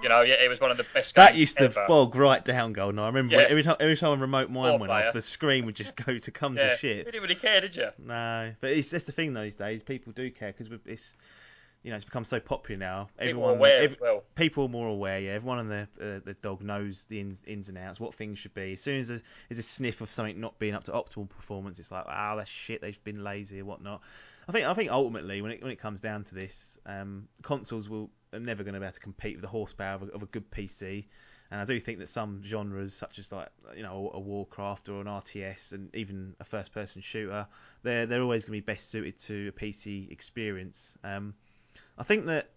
It was one of the best games that used to ever. bog right down GoldenEye. I remember every time a remote mine went off, the screen would just go to come to shit. You didn't really care, did you? No, but that's the thing these days. People do care because it's become so popular now. People are aware as well. People are more aware. Yeah, everyone on the dog knows the ins and outs, what things should be. As soon as there's a sniff of something not being up to optimal performance, it's like, that's shit. They've been lazy or whatnot. I think ultimately, when it comes down to this, consoles are never going to be able to compete with the horsepower of a good PC. And I do think that some genres, such as a Warcraft or an RTS and even a first-person shooter, they're always going to be best suited to a PC experience. I think that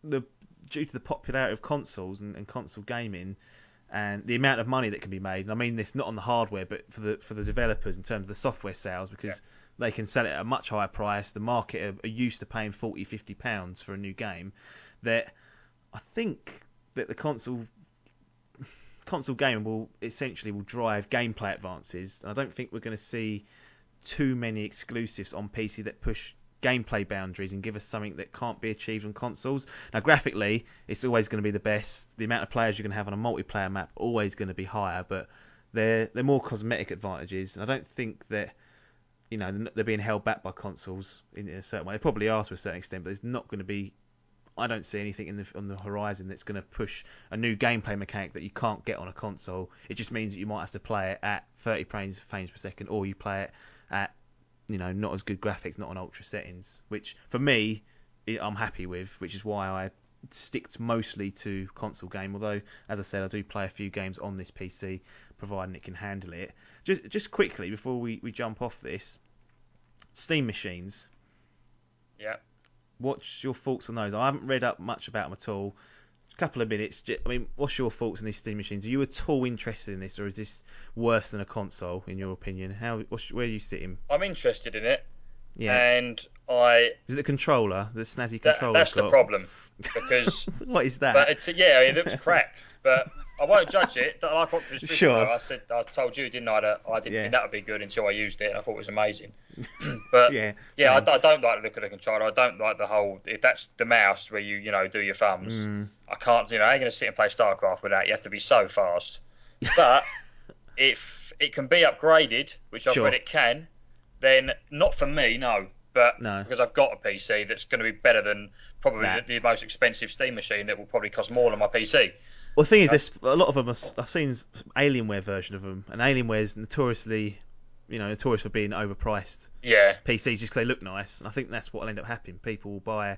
due to the popularity of consoles and console gaming and the amount of money that can be made, and I mean this not on the hardware, but for the developers in terms of the software sales, because they can sell it at a much higher price. The market are used to paying £40-50 for a new game. That I think that the console gaming will drive gameplay advances, and I don't think we're going to see too many exclusives on PC that push gameplay boundaries and give us something that can't be achieved on consoles. Now, graphically, it's always going to be the best. The amount of players you're going to have on a multiplayer map always going to be higher, but they're more cosmetic advantages, and I don't think that they're being held back by consoles in a certain way. They probably are to a certain extent, but there's not going to be. I don't see anything on the horizon that's going to push a new gameplay mechanic that you can't get on a console. It just means that you might have to play it at 30 frames per second, or you play it at not as good graphics, not on ultra settings, which for me I'm happy with, which is why I stick mostly to console game. Although, as I said, I do play a few games on this PC, providing it can handle it. Just quickly before we jump off this, Steam machines. Yeah. What's your thoughts on those? I haven't read up much about them at all. A couple of minutes. I mean, what's your thoughts on these Steam machines? Are you at all interested in this, or is this worse than a console, in your opinion? Where are you sitting? I'm interested in it. Yeah. And Is it the controller, the snazzy controller? That's the problem. Because what is that? But it looks crap. But I won't judge it. Like what was sure. I told you, didn't I? That I didn't think that would be good until I used it. I thought it was amazing. But I don't like the look of the controller. I don't like the whole. If that's the mouse where you do your thumbs, I can't. I ain't gonna sit and play StarCraft with that. You have to be so fast. But if it can be upgraded, which I've read it can, then not for me, no. But because I've got a PC that's going to be better than probably the most expensive Steam machine that will probably cost more than my PC. Well, the thing is, there's a lot of them. I've seen Alienware version of them, and Alienware's notorious for being overpriced. Yeah. PCs just because they look nice, and I think that's what will end up happening. People will buy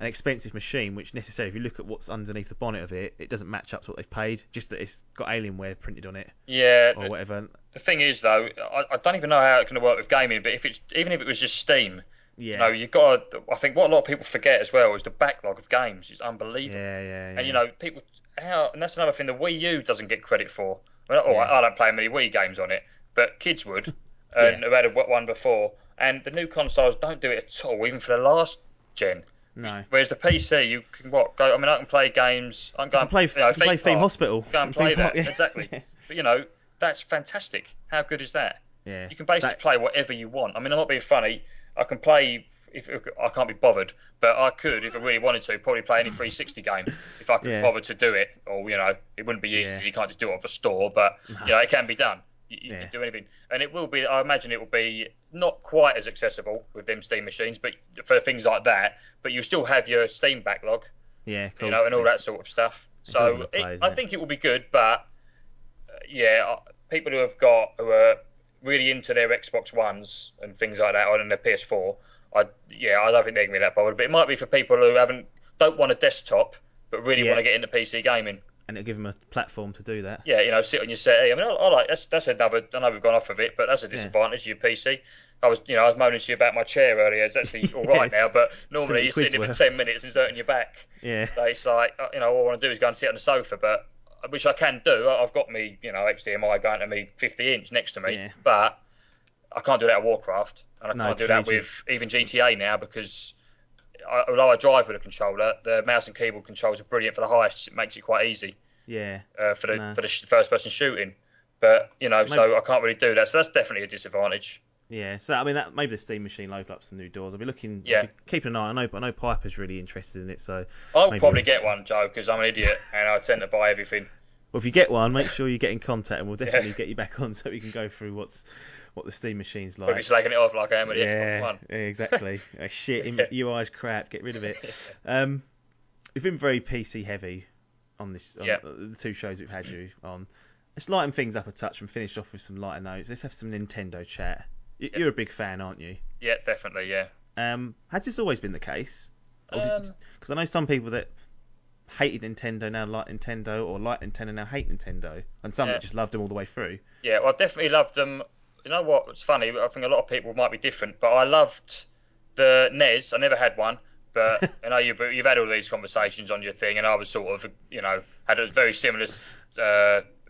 an expensive machine, which necessarily, if you look at what's underneath the bonnet of it, it doesn't match up to what they've paid. Just that it's got Alienware printed on it. Yeah. Or whatever. The thing is, though, I don't even know how it's going to work with gaming. But even if it was just Steam. Yeah. You've got. I think what a lot of people forget as well is the backlog of games. It's unbelievable. Yeah. And people. And that's another thing the Wii U doesn't get credit for. I don't play many Wii games on it, but kids would, and who had one before. And the new consoles don't do it at all, even for the last gen. No. Whereas the PC, you can I can play games. I can play Theme Hospital. Go and play that exactly. But that's fantastic. How good is that? You can basically play whatever you want. I mean, I'm not being funny. I can play. If I can't be bothered, but I could, if I really wanted to, probably play any 360 game if I could be bothered to do it. Or it wouldn't be easy. You can't just do it off a store, but it can be done. You can do anything, and it will be. I imagine it will be not quite as accessible with them Steam machines, but for things like that. But you still have your Steam backlog, of course, and all that sort of stuff. So I think it will be good, but people who are really into their Xbox Ones and things like that, or on their PS4. I don't think they're going to be that bothered, but it might be for people who don't want a desktop, but really want to get into PC gaming. And it'll give them a platform to do that. Yeah, sit on your settee. I mean, I like that's another. I know we've gone off of it, but that's a disadvantage of your PC. I was moaning to you about my chair earlier. It's actually all right now, but normally you're sitting there for 10 minutes and it's hurting your back. Yeah. So it's like, all I want to do is go and sit on the sofa, but which I can do. I've got me, HDMI going to me 50-inch next to me, but I can't do that at Warcraft, and I can't do that with even GTA now because although I drive with a controller, the mouse and keyboard controls are brilliant for the heists. It makes it quite easy. Yeah. For the first person shooting, but so I can't really do that. So that's definitely a disadvantage. Yeah. So I mean, maybe the Steam machine will open up some new doors. I'll be looking. Yeah. Keeping an eye. I know Piper's really interested in it, so I'll probably get one, Joe, because I'm an idiot and I tend to buy everything. Well, if you get one, make sure you get in contact, and we'll definitely get you back on so we can go through what the Steam machine's like. Probably slagging it off like I am with the Xbox One. Yeah, exactly. Shit, UI's crap. Get rid of it. We've been very PC heavy on this. The two shows we've had you on. Let's lighten things up a touch and finish off with some lighter notes. Let's have some Nintendo chat. You're a big fan, aren't you? Yeah, definitely. Yeah. Has this always been the case? Because I know some people that hated Nintendo now like Nintendo, or like Nintendo now hate Nintendo, and some that just loved them all the way through. Yeah, well, I definitely loved them. You know what? It's funny. I think a lot of people might be different, but I loved the NES. I never had one, but I know you've had all these conversations on your thing, and I was sort of had a very similar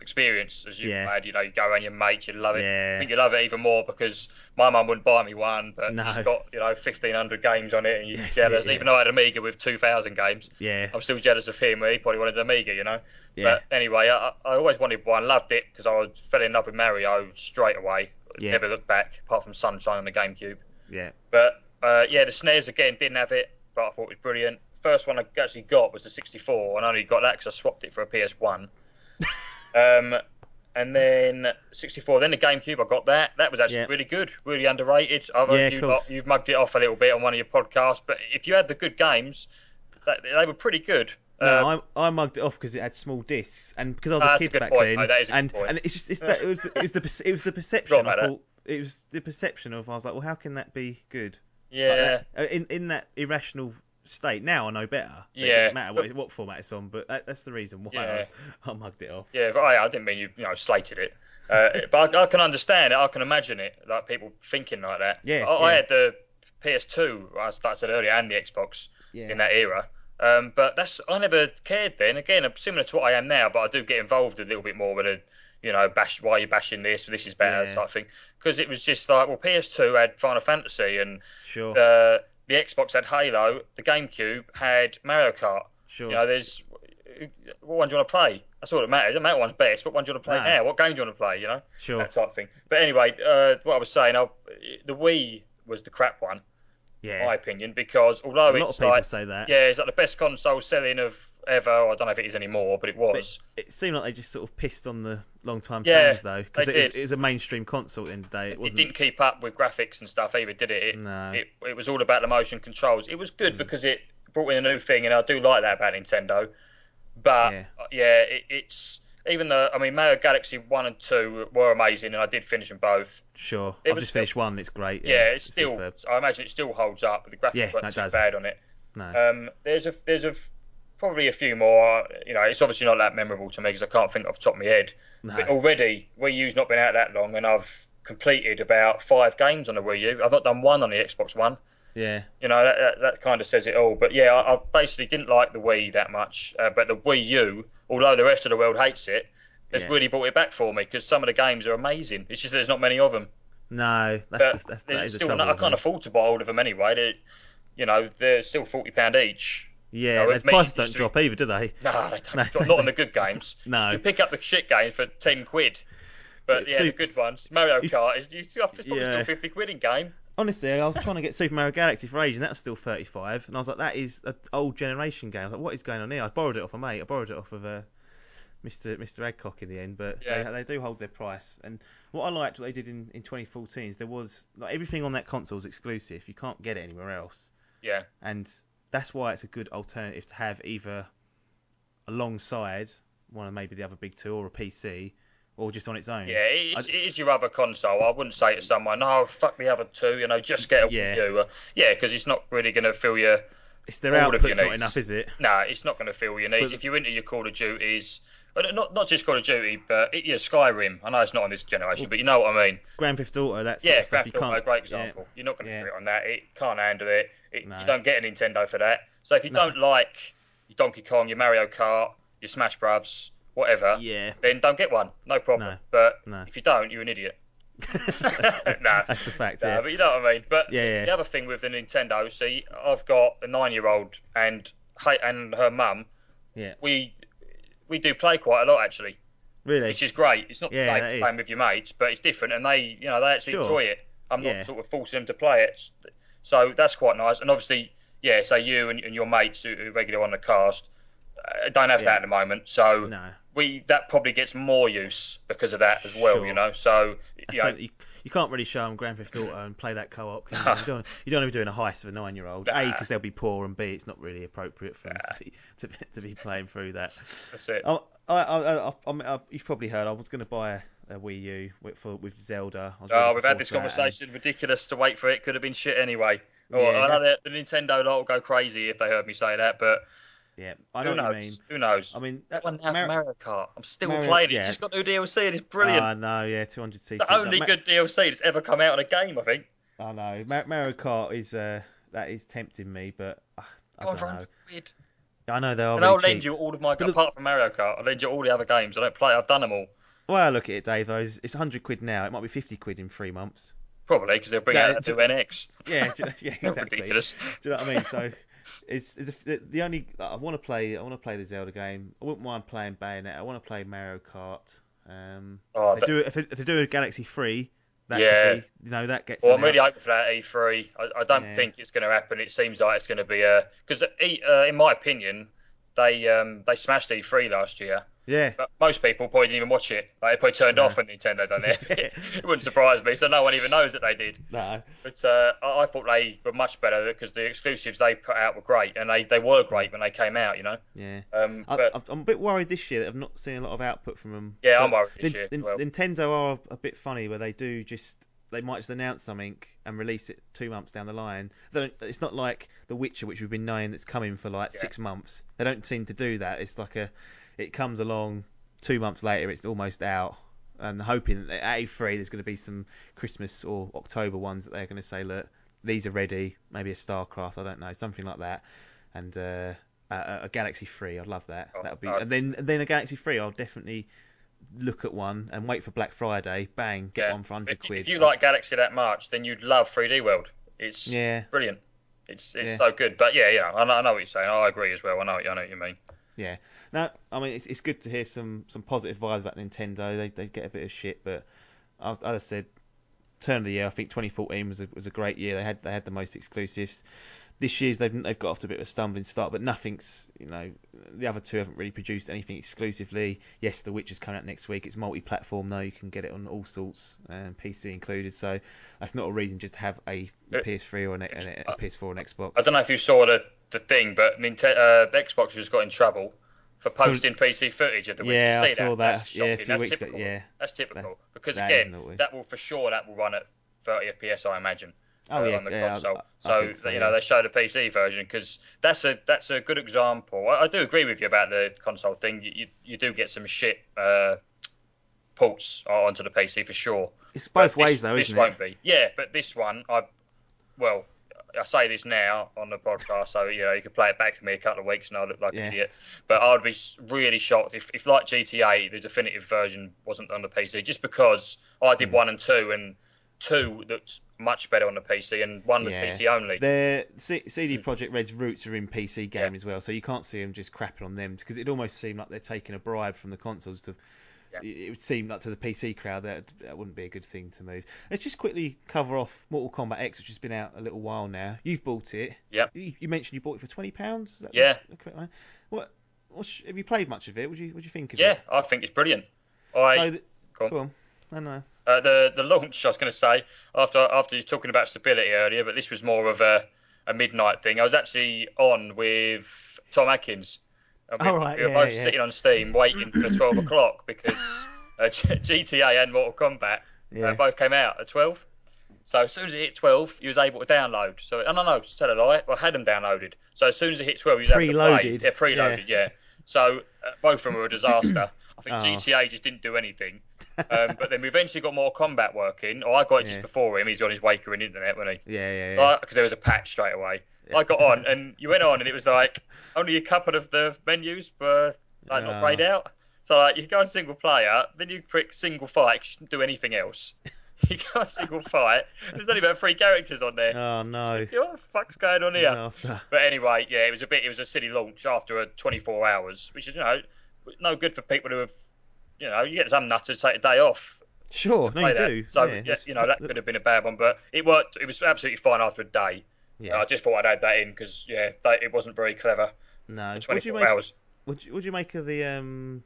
experience as you had. You go around your mates, you love it. I think you love it even more because my mum wouldn't buy me one, but she's got 1,500 games on it, and you're jealous. Even though I had an Amiga with 2,000 games, I'm still jealous of him. He probably wanted an Amiga, But anyway, I always wanted one. Loved it because I fell in love with Mario straight away. Never looked back, apart from Sunshine on the GameCube. Yeah. But the SNES again didn't have it, but I thought it was brilliant. First one I actually got was the 64, and I only got that because I swapped it for a PS1. And then 64, then the GameCube, I got that. That was actually really good, really underrated. You've mugged it off a little bit on one of your podcasts, but if you had the good games, they were pretty good. No, I mugged it off because it had small discs, and because I was a kid back then. No, that is a good point. And it was the perception. It was the perception of I was like, well, how can that be good? Yeah. Like in that irrational state. Now I know better. It doesn't matter what format it's on, but that's the reason why I mugged it off. Yeah, but I didn't mean you slated it. But I can understand it. I can imagine it, like people thinking like that. Yeah. I had the PS2, as I said earlier, and the Xbox in that era. But I never cared then. Again, similar to what I am now, but I do get involved a little bit more with why are you bashing this? This is better type thing. Because it was just like, well, PS2 had Final Fantasy, and the Xbox had Halo, the GameCube had Mario Kart. Sure. There's what one do you want to play? That's all that matters. It doesn't matter what one's best, but what one do you want to play now? What game do you want to play? Sure. That type of thing. But anyway, what I was saying, the Wii was the crap one. Yeah. In my opinion, because although a lot of people say that, it's like the best console selling of ever. I don't know if it is anymore, but it was. But it seemed like they just sort of pissed on the long-time fans though, because it was a mainstream console at the end of the day. It didn't keep up with graphics and stuff either, did it? No. It was all about the motion controls. It was good because it brought in a new thing, and I do like that about Nintendo. But it's. Even though, Mario Galaxy 1 and 2 were amazing, and I did finish them both. Sure. I've just finished 1, it's great. Yeah, it's still, superb. I imagine it still holds up, but the graphics weren't too bad on it. No. There's probably a few more. It's obviously not that memorable to me because I can't think off the top of my head. No. But already, Wii U's not been out that long, and I've completed about 5 games on the Wii U. I've not done one on the Xbox One. Yeah. That kind of says it all. But I basically didn't like the Wii that much. But the Wii U, although the rest of the world hates it, has really brought it back for me because some of the games are amazing. It's just there's not many of them. No, that is the trouble. I can't afford to buy all of them anyway. They're still £40 each. Yeah, the prices don't drop either, do they? No, they don't drop. Not on the good games. No. You pick up the shit games for £10. But yeah, the good ones. Mario Kart it's probably still 50 quid in game. Honestly, I was trying to get Super Mario Galaxy for ages, and that was still 35. And I was like, that is an old generation game. I was like, what is going on here? I borrowed it off a mate. I borrowed it off of Mr. Adcock in the end, but they do hold their price. And what I liked what they did in 2014 is there was like everything on that console is exclusive. You can't get it anywhere else. Yeah. And that's why it's a good alternative to have either alongside one of maybe the other big two or a PC. Or just on its own. Yeah, it is your other console. I wouldn't say to someone, "No, fuck the other two." Just get a Wii U. Yeah, because it's not really going to fill your. It's their output's not enough, is it? No, it's not going to fill your needs. If you're into your Call of Duties, not just Call of Duty, but Skyrim. I know it's not on this generation, but you know what I mean. Grand Theft Auto, that's Grand Theft Auto, a great example. You're not going to put it on that. It can't handle it. You don't get a Nintendo for that. So if you don't like your Donkey Kong, your Mario Kart, your Smash Bros. Whatever, then don't get one. No problem. But if you don't, you're an idiot. That's the fact. Yeah. But you know what I mean. But the other thing with the Nintendo, see, I've got a 9-year-old and her mum. Yeah. We do play quite a lot actually. Really. Which is great. It's not the same as playing with your mates, but it's different, and they actually enjoy it. I'm not sort of forcing them to play it, so that's quite nice. And obviously, say you and your mates who are regular on the cast. Don't have that at the moment, so that probably gets more use because of that as well, So you can't really show them Grand Theft Auto and play that co-op. You don't want to be doing a heist of a 9-year-old. A, because they'll be poor, and B, it's not really appropriate for them to be playing through that. That's it. You've probably heard I was going to buy a Wii U with Zelda. We've had this conversation. Ridiculous to wait for it. Could have been shit anyway. I know that the Nintendo lot will go crazy if they heard me say that, but. Yeah, I know what you mean. Who knows? I mean, that one now Mario Kart. I'm still playing it. It's just got new DLC and it's brilliant. I know, 200cc. The only good DLC that's ever come out in a game, I think. I know. Mario Kart is tempting me, but I don't know. Quid. I know they are. And I'll lend you all of my apart from Mario Kart. I'll lend you all the other games. I don't play. I've done them all. Well, look at it, Dave. Though it's 100 quid now. It might be 50 quid in 3 months. Probably because they'll bring out a new NX. Yeah, exactly. Ridiculous. Do you know what I mean? So. It's the only I want to play the Zelda game. I wouldn't mind playing Bayonetta. I want to play Mario Kart. If they do a Galaxy 3, that could be, that gets. Well, I'm really hoping for that E3. I don't think it's going to happen. It seems like it's going to be because in my opinion, they smashed E3 last year. Yeah. But most people probably didn't even watch it. Like, they probably turned off when Nintendo done it. It wouldn't surprise me. So no one even knows that they did. No. But I thought they were much better because the exclusives they put out were great, and they were great when they came out. Yeah. I'm a bit worried this year that I've not seen a lot of output from them. Yeah, I'm worried this year as well. Nintendo are a bit funny where they might just announce something and release it 2 months down the line. It's not like The Witcher, which we've been knowing that's coming for 6 months. They don't seem to do that. It's like it comes along 2 months later, it's almost out. And hoping that at A3 there's going to be some Christmas or October ones that they're going to say, look, these are ready. Maybe a StarCraft, I don't know, something like that. And a Galaxy 3, I'd love that. That would be, and then a Galaxy 3, I'll definitely look at one and wait for Black Friday. Bang, get one for 100 quid. If you like Galaxy that much, then you'd love 3D World. It's brilliant. It's so good. But I know what you're saying. I agree as well. I know what you mean. Yeah. No, I mean it's good to hear some positive vibes about Nintendo. They get a bit of shit, but as I said, turn of the year. I think 2014 was a great year. They had the most exclusives. This year's they've got off to a bit of a stumbling start, but nothing's the other two haven't really produced anything exclusively. Yes, The Witcher's coming out next week. It's multi-platform though. You can get it on all sorts, PC included. So that's not a reason just to have a PS3 or a PS4 or an Xbox. I don't know if you saw the thing, but Xbox just got in trouble for posting PC footage of The Witcher. Yeah, I saw that. That's shocking. That's typical. That's typical. Because again, that will run at 30 FPS, I imagine. On the console. So they showed a PC version because that's a good example. I do agree with you about the console thing. You do get some shit ports onto the PC for sure. It's both ways though, isn't it? This won't be. Yeah, but this one, I say this now on the podcast, so you can play it back for me a couple of weeks and I look like an idiot. But I would be really shocked if like GTA, the definitive version wasn't on the PC, just because I did 1 and 2, and 2 looked much better on the PC, and 1 was PC only. The CD Projekt Red's roots are in PC game as well, so you can't see them just crapping on them because it almost seemed like they're taking a bribe from the consoles it would seem like to the PC crowd that wouldn't be a good thing to move. Let's just quickly cover off Mortal Kombat X, which has been out a little while now. You've bought it. Yep. You mentioned you bought it for £20. Yeah. What have you played much of it? What do you think of it? Yeah, I think it's brilliant. Go on. I know. The launch, I was going to say, after you talking about stability earlier, but this was more of a midnight thing. I was actually on with Tom Atkins. We were both sitting on Steam waiting for 12 o'clock because GTA and Mortal Kombat both came out at 12. So as soon as it hit 12, you was able to download. So no, just tell a lie. I had them downloaded. So as soon as it hit 12, you was able to play. Yeah, preloaded. Yeah. So both of them were a disaster. I think GTA just didn't do anything. But then we eventually got Mortal Kombat working. I got it just before him. He's on his way through internet, wasn't he? Yeah. Because there was a patch straight away. I got on, and you went on, and it was like only a couple of the menus were not grayed out. So you go on single player, then you click single fight, because you didn't do anything else. You go on single fight, there's only about 3 characters on there. Oh no! So, what the fuck's going on here? But anyway, it was a silly launch after 24 hours, which is no good for people who have, you get some nutters take a day off. Sure, no, you do. So that could have been a bad one, but it worked. It was absolutely fine after a day. Yeah, I just thought I'd add that in because it wasn't very clever. No, 24 hours. Would you make of the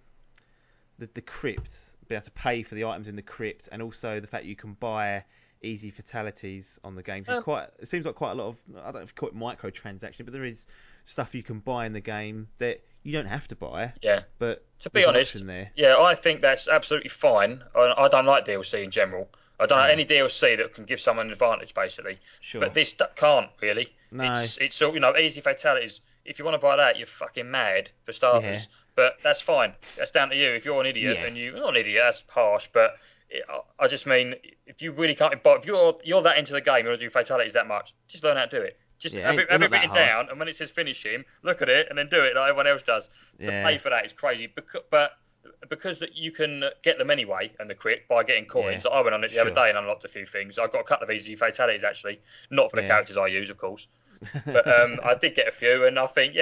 crypt? Be able to pay for the items in the crypt, and also the fact you can buy easy fatalities on the game. It seems like quite a lot of, I don't know if you call it microtransaction, but there is stuff you can buy in the game that you don't have to buy. Yeah. But to be honest, I think that's absolutely fine. I don't like DLC in general. I don't like any DLC that can give someone an advantage, basically. Sure. But this can't really. No. It's all easy fatalities. If you want to buy that, you're fucking mad for starters. Yeah. But that's fine. That's down to you. If you're an idiot and you're not an idiot, that's harsh. But I just mean, if you really can't, if you're that into the game, you want to do fatalities that much, just learn how to do it. Just have it written down, and when it says finish him, look at it and then do it like everyone else does. To pay for that is crazy. Because that you can get them anyway, and the crit by getting coins. I went on it the other day and unlocked a few things. I got a couple of easy fatalities actually, not for the characters I use, of course. But I did get a few, and I think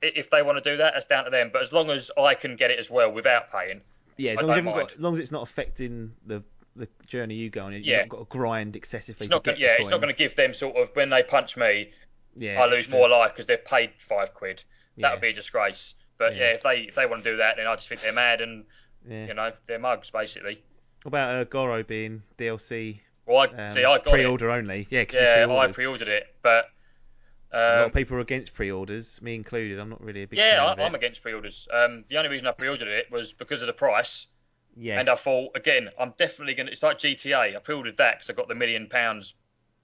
if they want to do that, that's down to them. But as long as I can get it as well without paying, as long as it's not affecting the journey you go on, you've not got to grind excessively. It's not going to give them sort of when they punch me, I lose more life because they've paid £5. That would be a disgrace. But if they want to do that, then I just think they're mad and they're mugs basically. What about Goro being DLC? Well, I got pre-order only. I pre-ordered it, but a lot of people are against pre-orders, me included. I'm not really a big fan of it. I'm against pre-orders. The only reason I pre-ordered it was because of the price. Yeah. And I thought, again, I'm definitely going to... It's like GTA. I pre-ordered that because I got the £1 million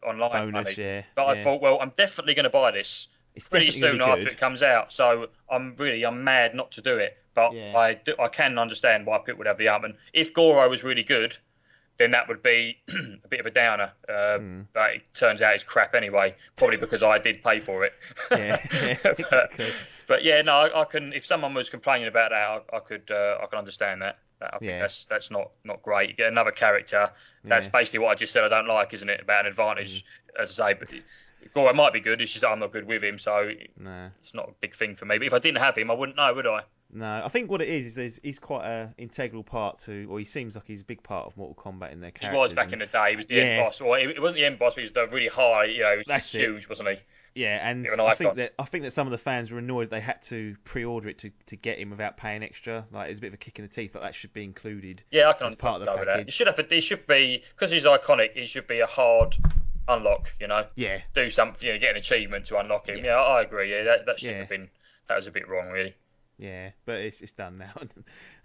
online bonus, money. But I thought, well, I'm definitely going to buy this pretty soon after it comes out. So I'm mad not to do it. But I can understand why people would have the argument. If Goro was really good, then that would be a bit of a downer. But it turns out it's crap anyway, probably because I did pay for it. But I can. If someone was complaining about that, I can understand that. I think that's not great. You get another character. That's basically what I just said. I don't like, isn't it? About an advantage, as I say. But Goro might be good. It's just I'm not good with him, so it's not a big thing for me. But if I didn't have him, I wouldn't know, would I? No, I think what it is he's quite an integral part to, or he seems like he's a big part of Mortal Kombat in their characters. He was back in the day. He was the end boss. Or it wasn't the end boss, but he was the really high. He was huge, wasn't he? Yeah, and I think that some of the fans were annoyed they had to pre-order it to get him without paying extra. Like, it's a bit of a kick in the teeth. That should be included. Yeah, I can as part of the package. It should be because he's iconic. It should be a hard unlock. Yeah. Do something. Get an achievement to unlock him. Yeah, I agree. Yeah, that shouldn't have been. That was a bit wrong, really. Yeah, but it's done now,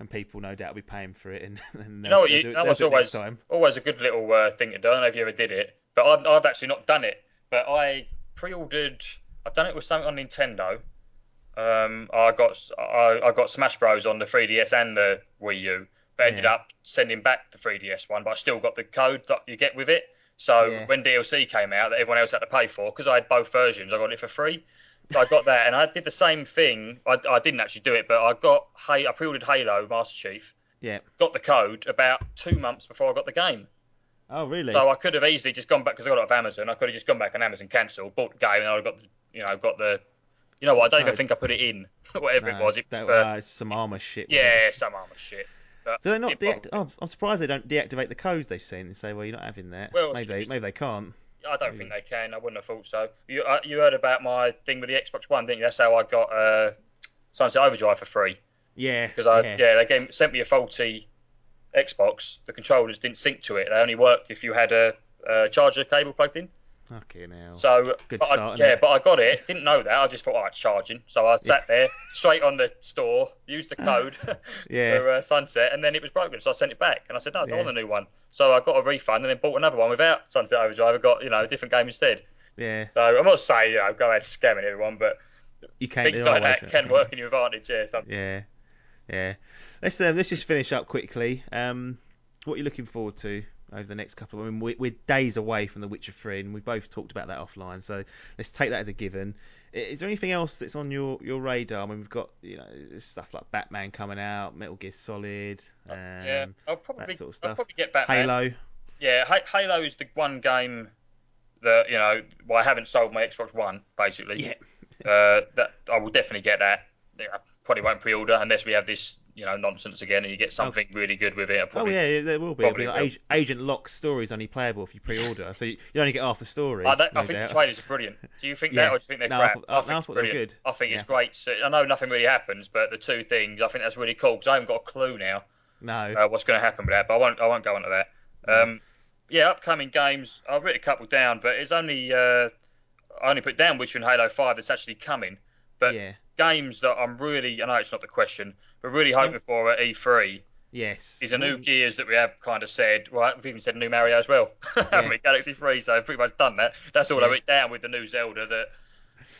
and people no doubt will be paying for it. And that was always a good little thing to do. I don't know if you ever did it, but I've actually not done it. But I pre-ordered. I've done it with something on Nintendo. I got Smash Bros on the 3DS and the Wii U, but ended up sending back the 3DS one. But I still got the code that you get with it. So when DLC came out, that everyone else had to pay for, because I had both versions, I got it for free. So I got that, and I did the same thing. I didn't actually do it, but I pre-ordered Halo Master Chief. Yeah. Got the code about 2 months before I got the game. Oh, really? So I could have easily just gone back, because I got it off Amazon. I could have just gone back on Amazon, cancelled, bought the game, and I got the. I don't even think I put it in. Whatever it was. It's some armor shit. Yeah, some armor shit. But Do they not deactivate? Oh, I'm surprised they don't deactivate the codes they've seen and say, well, you're not having that. Well, Maybe they can't. I don't think they can. I wouldn't have thought so. You heard about my thing with the Xbox One, didn't you? That's how I got Sunset Overdrive for free. Yeah. Because they sent me a faulty Xbox. The controllers didn't sync to it. They only worked if you had a charger cable plugged in. Okay, now. So, good start. But I got it. Didn't know that. I just thought, it's charging. So I sat there straight on the store, used the code for Sunset, and then it was broken. So I sent it back, and I said, no, I don't want a new one. So I got a refund, and then bought another one without Sunset Overdrive. I got a different game instead. Yeah. So I'm not saying go ahead scamming everyone, but you can't things like that can work in your advantage. Yeah. Yeah. Let's just finish up quickly. What are you looking forward to over the next couple of... I mean, we're days away from The Witcher 3, and we both talked about that offline, so let's take that as a given. Is there anything else that's on your radar? I mean, we've got stuff like Batman coming out, Metal Gear Solid, I'll probably, that sort of stuff. I'll probably get Batman. Halo. Yeah, Halo is the one game that, I haven't sold my Xbox One, basically. Yeah. That I will definitely get that. I probably won't pre-order unless we have this nonsense again, and you get something really good with it. There will be. Like Agent Locke's story is only playable if you pre-order, so you only get half the story. I think the trailers are brilliant. Do you think that, or do you think they're crap? I thought they were good. I think it's great. So, I know nothing really happens, but the two things, I think that's really cool, because I haven't got a clue now. No. What's going to happen with that, but I won't go into that. Upcoming games, I've written a couple down, but it's only I only put down Witcher and Halo 5 that's actually coming. But games that I'm really, I know it's not the question, but really hoping for at E3 is a new Gears that we have kind of said. Well, we've even said a new Mario as well. Haven't we? Galaxy 3, so I've pretty much done that. That's all I wrote down with the new Zelda that,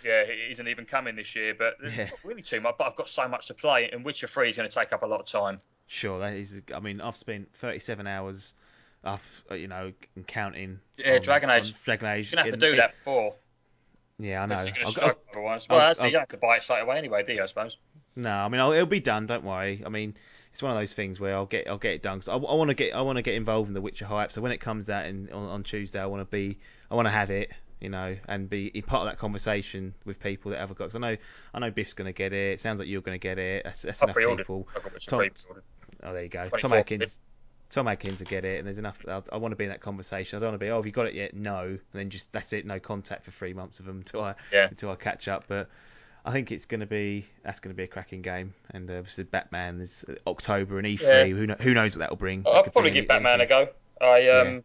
it isn't even coming this year. But there's not really too much, but I've got so much to play, and Witcher 3 is going to take up a lot of time. Sure, that is. I mean, I've spent 37 hours, counting. Yeah, Dragon Age. Dragon Age. You're going to have to do that before. Yeah, I know. Otherwise. Well, actually, you don't have to buy it straight away anyway, do you, I suppose? No, I mean, it'll be done. Don't worry. I mean, it's one of those things where I'll get it done. Cause I want to get involved in the Witcher hype. So when it comes out on Tuesday, I want to have it, and be part of that conversation with people that have got. Cause I know Biff's going to get it. It sounds like you're going to get it. That's enough people. There you go. Tom Atkins to get it, and there's enough. I want to be in that conversation. I don't want to be, have you got it yet? No, and then just that's it. No contact for 3 months of them until I catch up. But I think that's going to be a cracking game. And obviously Batman is October and E3. Yeah. Who knows what that'll bring? I'll probably give Batman a go. I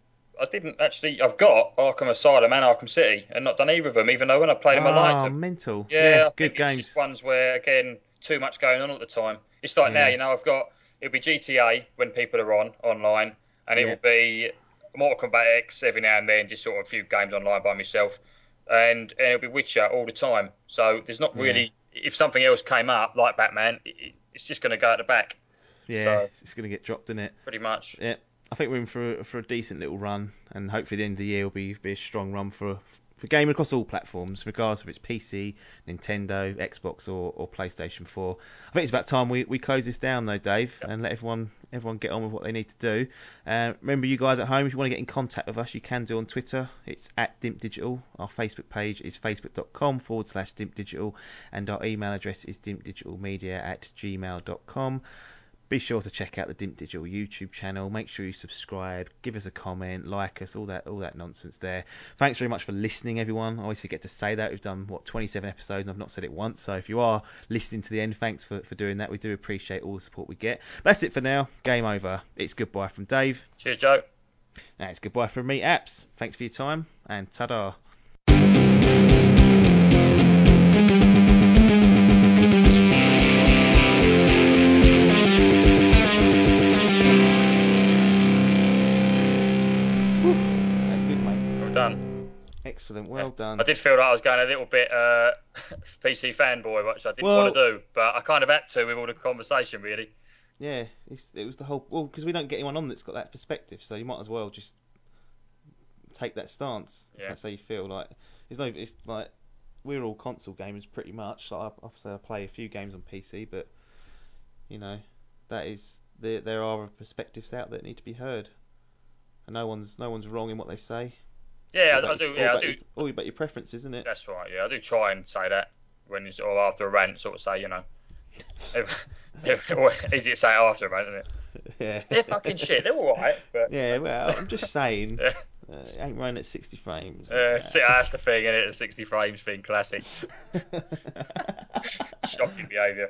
didn't actually. I've got Arkham Asylum and Arkham City, and not done either of them. Even though when I played them, I liked them. Mental. Yeah, I good think games. It's just ones where again too much going on at the time. It's like now, I've got. It'll be GTA when people are online, and it will be Mortal Kombat X every now and then, just sort of a few games online by myself, and it'll be Witcher all the time. So there's not really, if something else came up like Batman, it's just going to go at the back. Yeah, so, it's going to get dropped, isn't it? Pretty much. Yeah, I think we're in for a decent little run, and hopefully the end of the year will be a strong run for gaming across all platforms, regardless if it's PC, Nintendo, Xbox, or PlayStation 4. I think it's about time we close this down, though, Dave, and let everyone get on with what they need to do. Remember, you guys at home, if you want to get in contact with us, you can do on Twitter. It's @DimpDigital. Our Facebook page is facebook.com/DimpDigital, and our email address is dimpdigitalmedia@gmail.com. Be sure to check out the Dimp Digital YouTube channel. Make sure you subscribe, give us a comment, like us, all that nonsense there. Thanks very much for listening, everyone. I always forget to say that. We've done, 27 episodes, and I've not said it once. So if you are listening to the end, thanks for doing that. We do appreciate all the support we get. That's it for now. Game over. It's goodbye from Dave. Cheers, Joe. And it's goodbye from me, Apps. Thanks for your time, and ta-da. Excellent, well done. I did feel like I was going a little bit PC fanboy, which I didn't want to do, but I kind of had to with all the conversation, really. Yeah, it was the whole... Well, because we don't get anyone on that's got that perspective, so you might as well just take that stance. Yeah. If that's how you feel. Like, it's like we're all console gamers pretty much. Like, obviously I play a few games on PC, but there are perspectives out there that need to be heard, and no one's wrong in what they say. Yeah, I do. Yeah, I do. All about your preference, isn't it? That's right. Yeah, I do try and say that or after a rant, sort of say, easy to say after a rant, isn't it? Yeah. They're fucking shit. They're all right, but yeah. Well, I'm just saying. It ain't running at 60 frames. That's the thing, isn't it? The 60 frames thing, classic. Shocking behaviour.